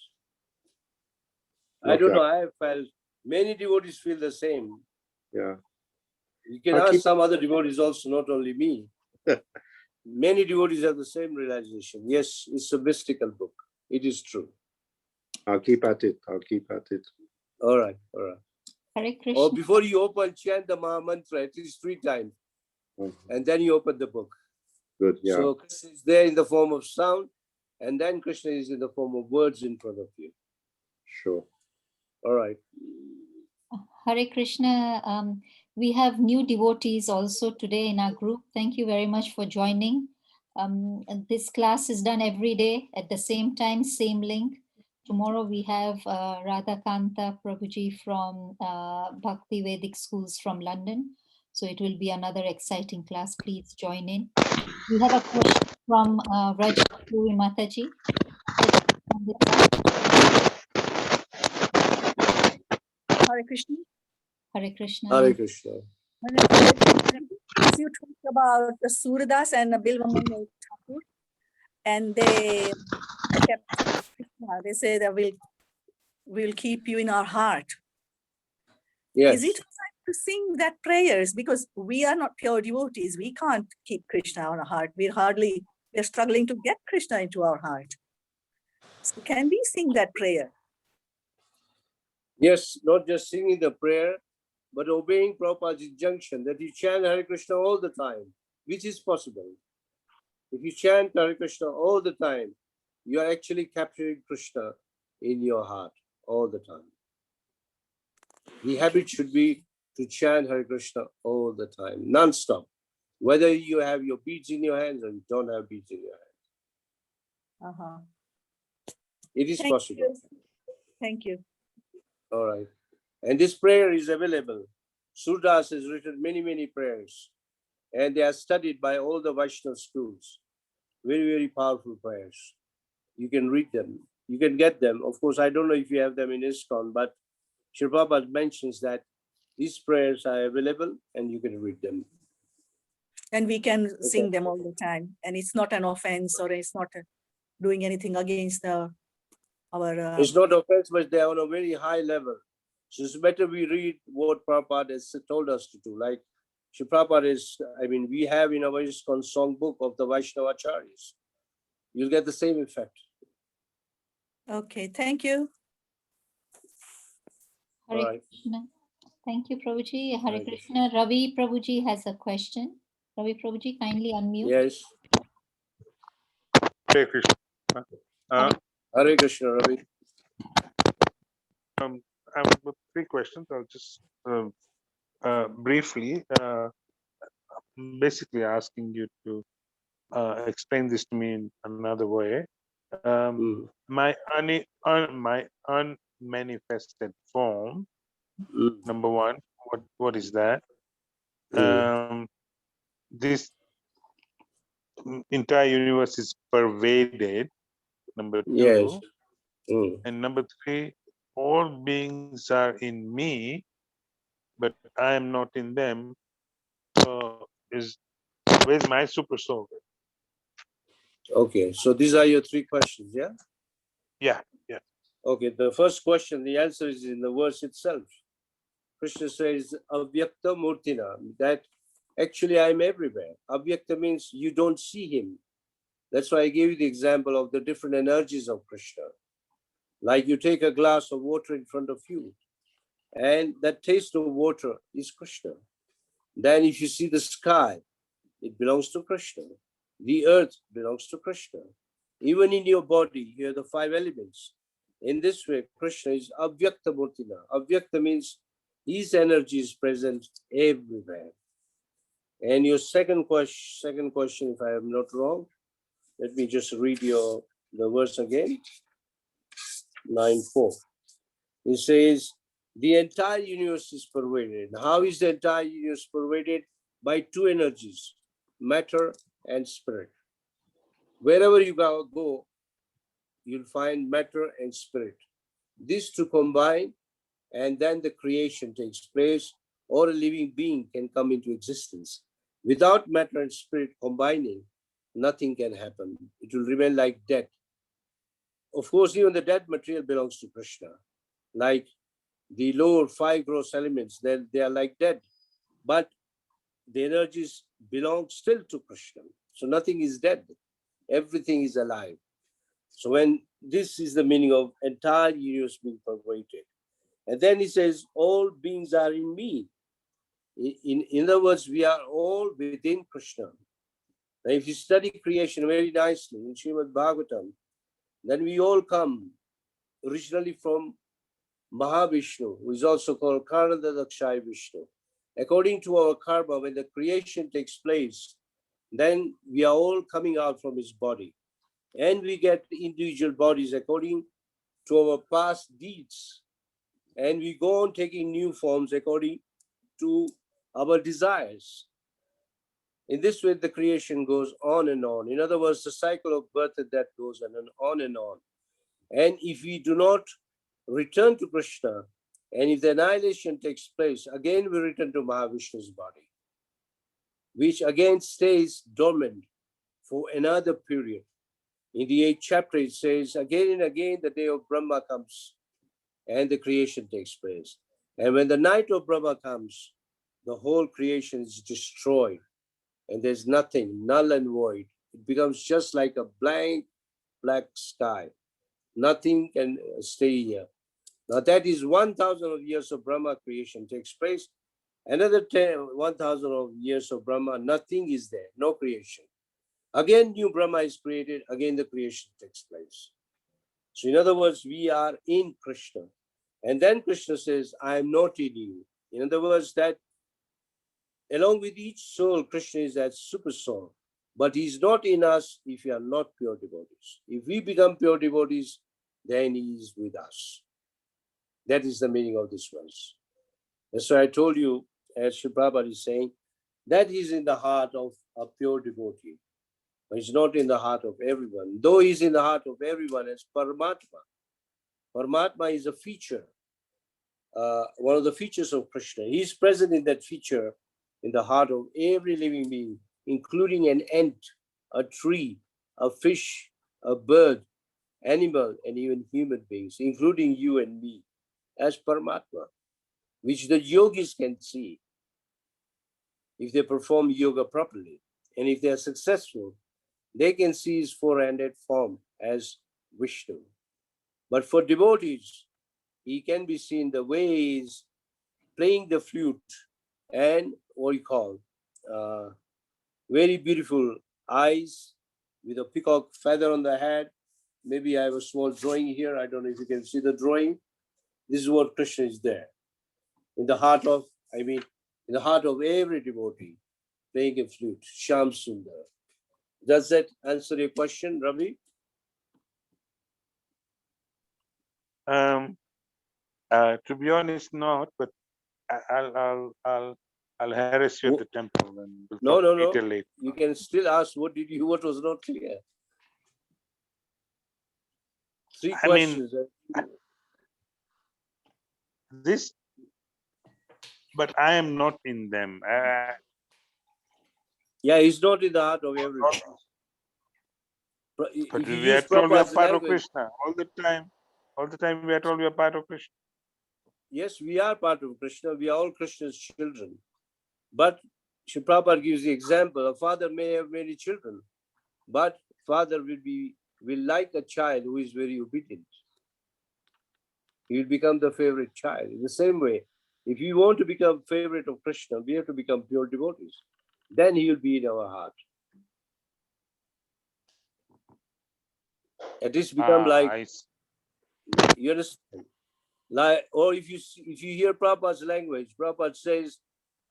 I don't know, I have felt many devotees feel the same. Yeah. You can ask some other devotees also, not only me. Many devotees have the same realization. Yes, it's a mystical book. It is true. I'll keep at it. All right. Hare Krishna. Or before you open, chant the Maha mantra at least 3 times. And then you open the book. Good, yeah. So Krishna is there in the form of sound, and then Krishna is in the form of words in front of you. Sure. All right. Hare Krishna. We have new devotees also today in our group. Thank you very much for joining. This class is done every day at the same time, same link. Tomorrow we have Radhakanta Prabhuji from Bhakti Vedic Schools from London. So it will be another exciting class. Please join in. We have a question from Rajpuri Mataji. Hare Krishna. Hare Krishna. Hare Krishna. As you talk about the Surdas and the Bilvamangal Thakur, and they kept, they say that we'll keep you in our heart. Yes. Is it time to sing that prayers? Because we are not pure devotees. We can't keep Krishna in our heart. We're struggling to get Krishna into our heart. So can we sing that prayer? Yes, not just singing the prayer, but obeying Prabhupada's injunction that you chant Hare Krishna all the time, which is possible. If you chant Hare Krishna all the time, you are actually capturing Krishna in your heart all the time. The habit should be to chant Hare Krishna all the time, non-stop. Whether you have your beads in your hands or you don't have beads in your hands. Uh-huh. It is Thank possible. you. Thank you. All right. And this prayer is available. Surdas has written many, many prayers, and they are studied by all the Vaishnava schools. Very, very powerful prayers. You can read them. You can get them. Of course, I don't know if you have them in ISKCON, but Sri Prabhupada mentions that these prayers are available and you can read them. And we can sing them all the time. And it's not an offense, or it's not doing anything against our... It's not offense, but they are on a very high level. So it's better we read what Prabhupada has told us to do. Like Sri Prabhupada is, we have in our ISKCON songbook of the Vaishnava Acharyas. You'll get the same effect. Okay, thank you. Hare Right. Krishna. Thank you, Prabhuji. Hare Hare Krishna. Ravi Prabhuji has a question. Ravi Prabhuji, kindly unmute. Yes. Hare Krishna. Hare Krishna, Ravi. I have 3 questions. I'll just briefly, basically asking you to explain this to me in another way. My unmanifested form. Number 1, what is that? This entire universe is pervaded. Number 2. Yes. And number 3, all beings are in me, but I am not in them. So where's my super soul? Okay, so these are your 3 questions, yeah? Yeah. Okay, the first question, the answer is in the verse itself. Krishna says, Avyakta Murtina, that actually I'm everywhere. Avyakta means you don't see him. That's why I gave you the example of the different energies of Krishna. Like you take a glass of water in front of you, and that taste of water is Krishna. Then if you see the sky, it belongs to Krishna. The earth belongs to Krishna. Even in your body, you have the 5 elements. In this way, Krishna is Avyakta Murtina. Avyakta means his energy is present everywhere. And your second question, if I am not wrong, let me just read the verse again. 9:4. It says, the entire universe is pervaded. How is the entire universe pervaded? By 2 energies, matter and spirit. Wherever you go, you'll find matter and spirit. These 2 combine, and then the creation takes place, or a living being can come into existence. Without matter and spirit combining, nothing can happen. It will remain like dead. Of course, even the dead material belongs to Krishna. Like the lower 5 gross elements, they are like dead. But the energies belong still to Krishna. So nothing is dead. Everything is alive. So when this is the meaning of entire universe being pervaded. And then he says, all beings are in me. In other words, we are all within Krishna. Now, if you study creation very nicely in Srimad Bhagavatam, then we all come originally from Mahavishnu, who is also called Karanadakshay Vishnu. According to our karma, when the creation takes place, then we are all coming out from his body. And we get individual bodies according to our past deeds. And we go on taking new forms according to our desires. In this way, the creation goes on and on. In other words, the cycle of birth and death goes on and on. And if we do not return to Krishna, and if the annihilation takes place, again we return to Mahavishnu's body, which again stays dormant for another period. In the 8th chapter, it says, again and again, the day of Brahma comes and the creation takes place. And when the night of Brahma comes, the whole creation is destroyed and there's nothing, null and void. It becomes just like a blank black sky. Nothing can stay here. Now that is 1,000 years of Brahma, creation takes place. Another 1,000 of years of Brahma, nothing is there, no creation. Again, new Brahma is created, again the creation takes place. So in other words, we are in Krishna. And then Krishna says, I am not in you. In other words, that along with each soul, Krishna is that super soul. But he's not in us if we are not pure devotees. If we become pure devotees, then he is with us. That is the meaning of this verse. And so I told you, as Sri Prabhupada is saying, that he's in the heart of a pure devotee. But he's not in the heart of everyone. Though he's in the heart of everyone as Paramatma. Paramatma is a feature, one of the features of Krishna. He's present in that feature in the heart of every living being, including an ant, a tree, a fish, a bird, animal, and even human beings, including you and me, as Paramatma, which the yogis can see if they perform yoga properly. And if they are successful, they can see his four-handed form as Vishnu. But for devotees, he can be seen the way he is playing the flute and what you call very beautiful eyes with a peacock feather on the head. Maybe I have a small drawing here. I don't know if you can see the drawing. This is what Krishna is there. In the heart of, in the heart of every devotee, playing a flute, Sham Sundar. Does that answer your question, Ravi? To be honest, not. But I'll harass you at the temple and we'll No. talk later. You can still ask what was not clear. 3 questions. This, but I am not in them. Yeah, he's not in the heart of everyone. But If you we are use told we are Prabhupada's part of language, Krishna all the time. All the time we are told we are part of Krishna. yes, we are part of Krishna. We are all Krishna's children. But Sri Prabhupada gives the example, a father may have many children, but father will like a child who is very obedient. He will become the favorite child. In the same way, if you want to become favorite of Krishna, we have to become pure devotees. Then he will be in our heart. At least become like, you understand? Like, or if you hear Prabhupada's language, Prabhupada says,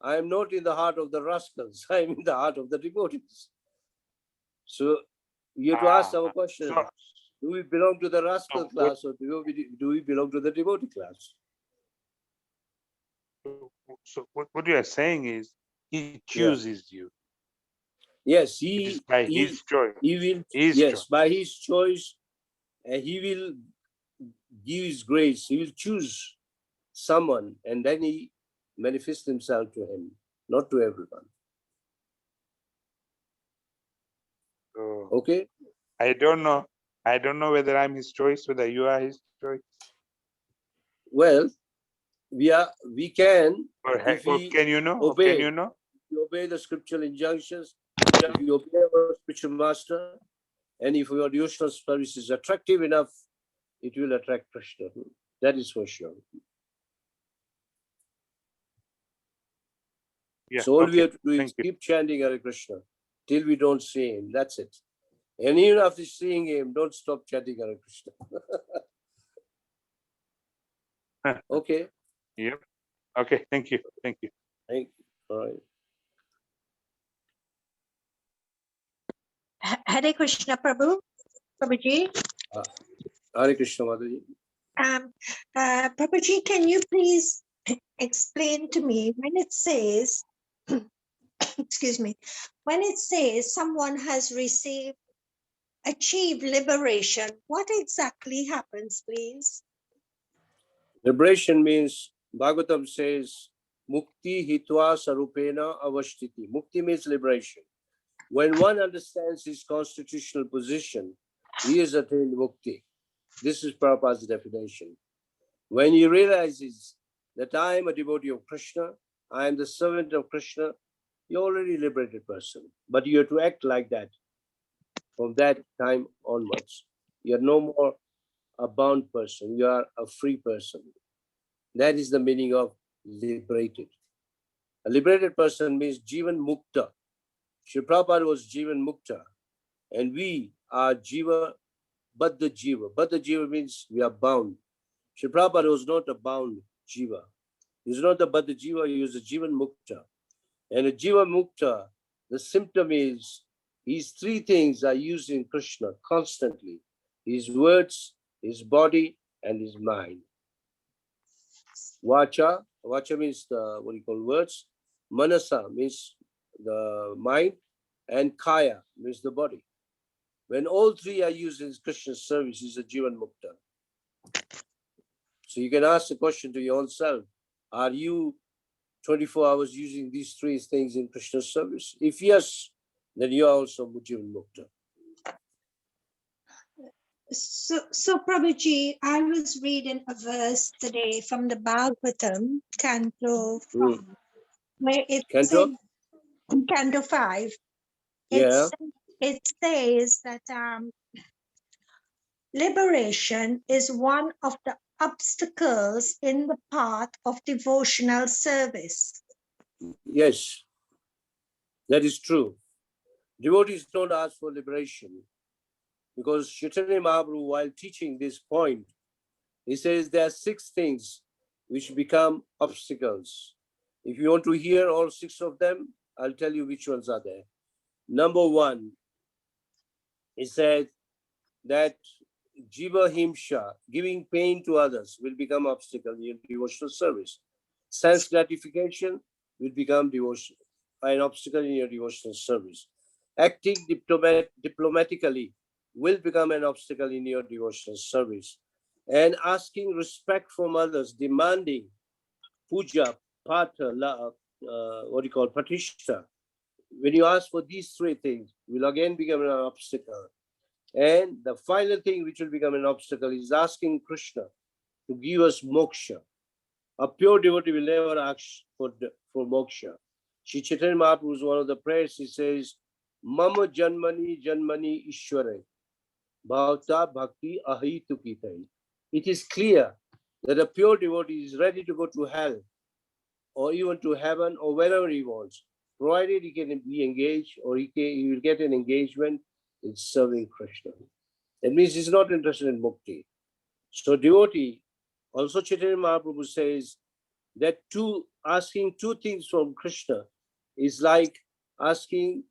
I am not in the heart of the rascals, I am in the heart of the devotees. So you have to ask our question, do we belong to the rascal class or do we belong to the devotee class? So what you are saying is he chooses you. Yes, It is by his choice. By his choice, and he will give his grace. He will choose someone and then he manifests himself to him, not to everyone. Okay? I don't know whether I'm his choice, whether you are his choice. Well, we can, if we can you know? obey, Can you know? if you obey the scriptural injunctions, if you obey our spiritual master, and if your devotional service is attractive enough, it will attract Krishna. That is for sure. Yeah, so all we have to do is keep chanting Hare Krishna till we don't see him. That's it. And even after seeing him, don't stop chanting Hare Krishna. Okay. Yep. Okay. Thank you. Thank you. Thank you. All right. Hare Krishna, Prabhuji. Hare Krishna, Mataji. Prabhuji, can you please explain to me when it says, excuse me, when it says someone has achieved liberation, what exactly happens, please? Liberation means, Bhagavatam says, Mukti hitva sarupena avashtiti. Mukti means liberation. When one understands his constitutional position he has attained mukti. This is Prabhupada's definition. When he realizes that I am a devotee of Krishna, I am the servant of Krishna, you're already a liberated person. But you have to act like that from that time onwards. You're no more a bound person, you are a free person. That is the meaning of liberated. A liberated person means Jivan Mukta. Shri Prabhupada was Jivan Mukta, and we are Jiva Baddha Jiva. Baddha Jiva means we are bound. Shri Prabhupada was not a bound Jiva. He was not a Baddha Jiva, he was a Jivan Mukta. And a Jiva Mukta, the symptom is these three things are used in Krishna constantly: his words, his body, and his mind. Vacha, Vacha means the what you call words. Manasa means the mind, and Kaya means the body. When all three are used in Krishna's service, is a Jivan Mukta. So you can ask the question to your own self: are you 24 hours using these three things in Krishna's service? If yes, then you are also Jivan Mukta. So Prabhuji, I was reading a verse today from the Bhagavatam, Canto 5, where it says, Canto? Canto 5, Yeah. it says that liberation is one of the obstacles in the path of devotional service. Yes, that is true. Devotees don't ask for liberation because Chaitanya Mahaprabhu, while teaching this point, he says there are 6 things which become obstacles. If you want to hear all 6 of them, I'll tell you which ones are there. Number 1, he said that Jiva Himsha, giving pain to others, will become obstacle in your devotional service. Sense gratification will become an obstacle in your devotional service. Acting diplomatically will become an obstacle in your devotional service. And asking respect from others, demanding puja, pata, pratishtha. When you ask for these 3 things, will again become an obstacle. And the final thing which will become an obstacle is asking Krishna to give us moksha. A pure devotee will never ask for moksha. Shri Chaitanya Mahaprabhu is one of the prayers. He says, Mama Janmani Janmani Ishware Bhavta Bhakti Ahitu Kitai. It is clear that a pure devotee is ready to go to hell or even to heaven or wherever he wants, provided he can be engaged or he will get an engagement in serving Krishna. That means he's not interested in mukti. So devotee, also Chaitanya Mahaprabhu says that asking 2 things from Krishna is like asking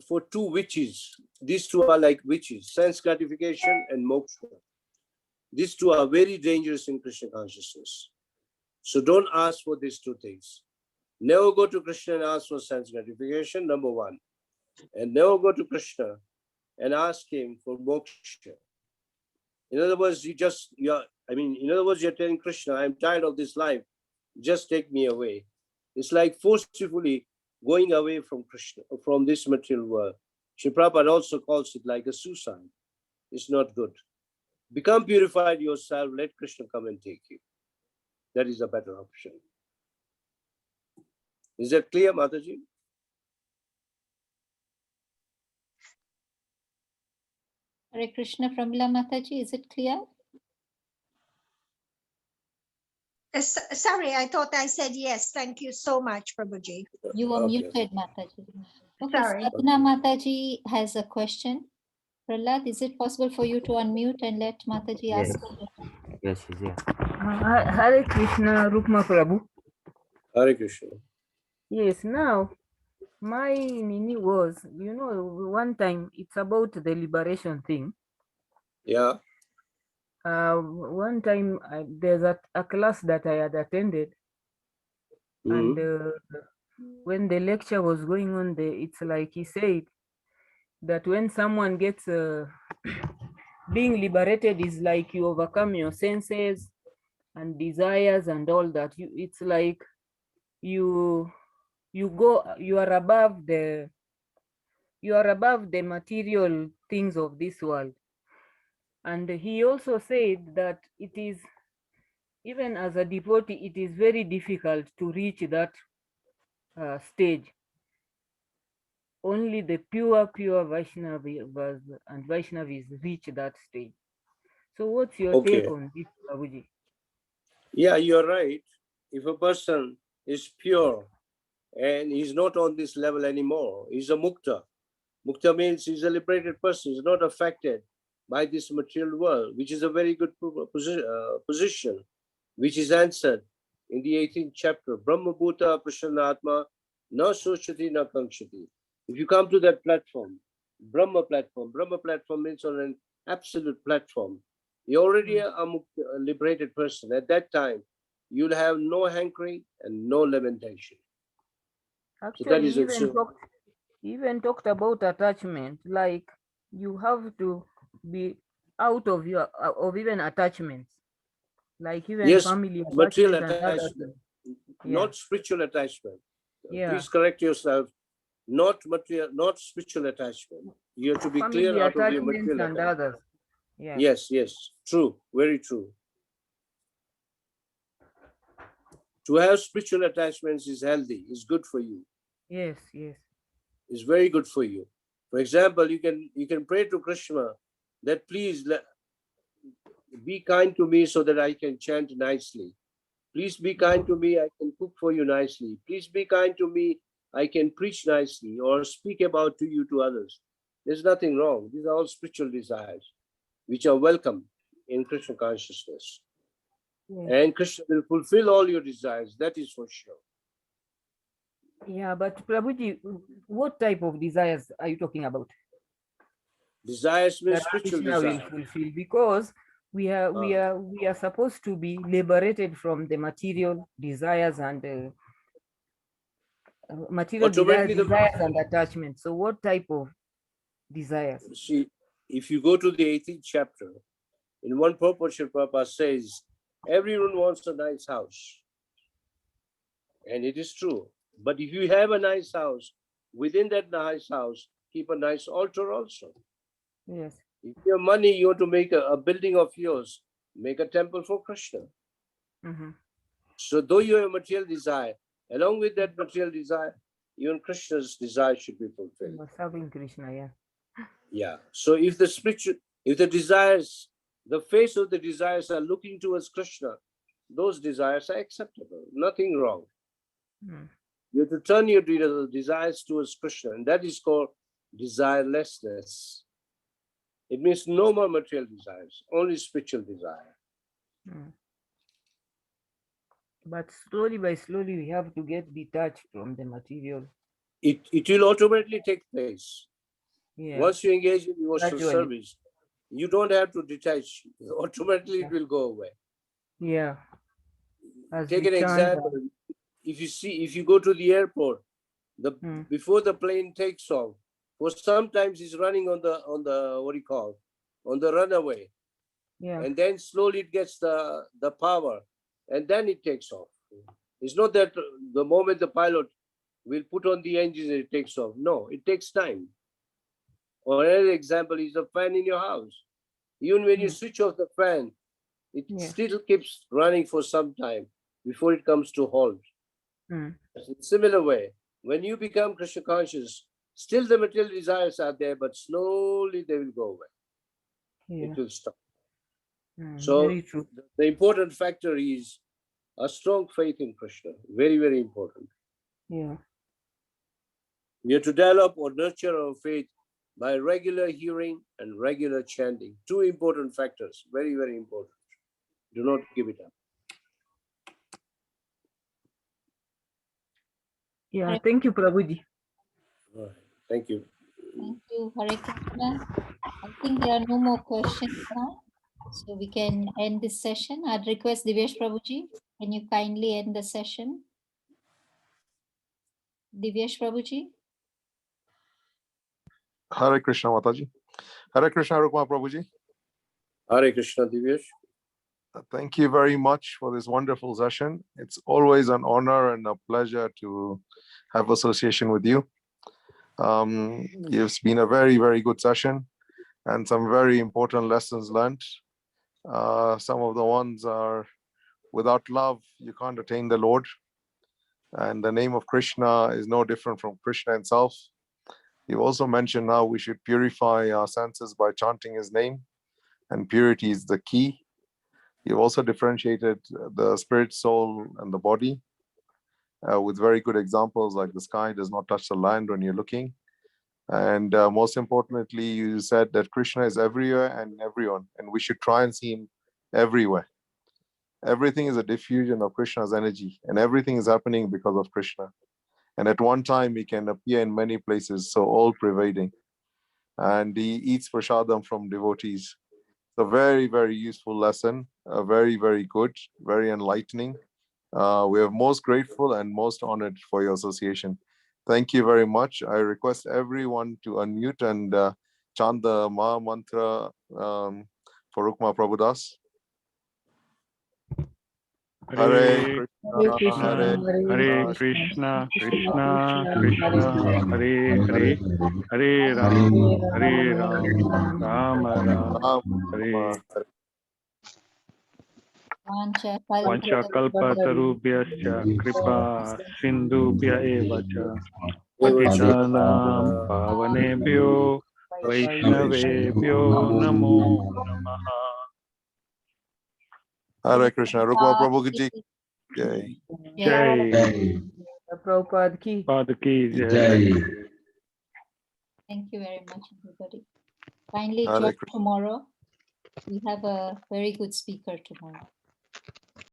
for 2 witches. These 2 are like witches, sense gratification and moksha. These 2 are very dangerous in Krishna consciousness. So don't ask for these 2 things. Never go to Krishna and ask for sense gratification, number 1. And never go to Krishna and ask him for moksha. In other words, you're telling Krishna, I'm tired of this life. Just take me away. It's like forcefully going away from Krishna, from this material world. Shri Prabhupada also calls it like a suicide. It's not good. Become purified yourself, let Krishna come and take you. That is a better option. Is that clear, Mataji? Hare Krishna, Pramila Mataji, is it clear? Sorry, I thought I said yes. Thank you so much, Prabhuji. You were Okay. muted, Mataji. Okay, Sorry. Sadhana Mataji has a question. Prahlad, is it possible for you to unmute and let Mataji ask? Yes. Hare Krishna, Rukma Prabhu. Hare Krishna. Yes, now my nini was, one time it's about the liberation thing. Yeah. One time there's a class that I had attended, and when the lecture was going on, it's like he said that when someone gets being liberated is like you overcome your senses and desires and all that. It's like you are above the you are above the material things of this world. And he also said that it is, even as a devotee, it is very difficult to reach that stage. Only the pure Vaishnavas and Vaishnavis reach that stage. So what's your take on this, Prabhuji? Yeah, you're right. If a person is pure and he's not on this level anymore, he's a mukta. Mukta means he's a liberated person, he's not affected by this material world, which is a very good position, which is answered in the 18th chapter. Brahma Bhuta Prasannatma na sochati na kankshati. If you come to that platform, Brahma platform means on an absolute platform. You're already a liberated person. At that time, you'll have no hankering and no lamentation. Actually, so even talked about attachment, like you have to be out of your of even attachments, like even yes, family material attachment, not spiritual attachment. Yeah. Please correct yourself. Not material, not spiritual attachment. You have to be family clear out of your attachments material and attachment. others. Yeah. Yes, true, very true. To have spiritual attachments is healthy, is good for you. Yes. It's very good for you. For example, you can pray to Krishna that please be kind to me so that I can chant nicely. Please be kind to me, I can cook for you nicely. Please be kind to me, I can preach nicely or speak about to you to others. There's nothing wrong. These are all spiritual desires, which are welcome in Krishna consciousness. Yes. And Krishna will fulfill all your desires, that is for sure. Yeah, but Prabhuji, what type of desires are you talking about? Desires means That spiritual Krishna will desires. fulfill, because we are supposed to be liberated from the material desires and material desires and attachments. So what type of desires? See, if you go to the 18th chapter, in one purport, Prabhupada says, everyone wants a nice house. And it is true. But if you have a nice house, within that nice house, keep a nice altar also. Yes. If you have money, you want to make a building of yours, make a temple for Krishna. Mm-hmm. So though you have a material desire, along with that material desire, even Krishna's desire should be fulfilled. Serving Krishna, yeah. Yeah. So if the desires, the face of the desires are looking towards Krishna, those desires are acceptable. Nothing wrong. Mm. You have to turn your desires towards Krishna, and that is called desirelessness. It means no more material desires, only spiritual desire. Mm. But slowly by slowly, we have to get detached from the material. It will automatically take place. Yeah. Once you engage in devotional Gradually. service, you don't have to detach. Automatically, it will go away. Yeah. Take an example. If you go to the airport, before the plane takes off, for sometimes it's running on the what do you call, on the runaway. Yeah. And then slowly it gets the power, and then it takes off. It's not that the moment the pilot will put on the engine and it takes off. No, it takes time. Or another example is a fan in your house. Even when you switch off the fan, it still keeps running for some time before it comes to halt. In similar way, when you become Krishna conscious, still the material desires are there, but slowly they will go away. Yeah. It will stop. So very true. The important factor is a strong faith in Krishna. Very, very important. Yeah. We have to develop or nurture our faith by regular hearing and regular chanting. Two important factors. Very, very important. Do not give it up. Yeah. Thank you, Prabhuji. All right. Thank you. Thank you, Hare Krishna. I think there are no more questions now, so we can end this session. I'd request Divyesh Prabhuji, can you kindly end the session? Divyesh Prabhuji. Hare Krishna, Mataji. Hare Krishna, Rukma Prabhuji. Hare Krishna, Divyesh. Thank you very much for this wonderful session. It's always an honor and a pleasure to have association with you. It's been a very, very good session and some very important lessons learned. Some of the ones are, without love, you can't attain the Lord. And the name of Krishna is no different from Krishna himself. You also mentioned how we should purify our senses by chanting his name, and purity is the key. You've also differentiated the spirit, soul, and the body with very good examples, like the sky does not touch the land when you're looking. And most importantly, you said that Krishna is everywhere and everyone, and we should try and see him everywhere. Everything is a diffusion of Krishna's energy, and everything is happening because of Krishna. And at one time, he can appear in many places, so all-pervading. And he eats prasadam from devotees. It's a very, very useful lesson, very, very good, very enlightening. We are most grateful and most honored for your association. Thank you very much. I request everyone to unmute and chant the Maha mantra for Rukma Prabhudas. Hare Hare Krishna, Hare Krishna, Krishna Krishna, Hare Hare, Hare Ram, Rama Ram, Hare. Vancha kalpatarubhyascha kripa sindhubhya eva cha patitanam pavanebhyo vaishnavebhyo namo namaha. Hare Krishna, Rukma Prabhuji. Jai. Jai. Prabhupada ki. Pada ki jai. Thank you very much, everybody. Kindly Hare join Krishna. tomorrow. We have a very good speaker tomorrow.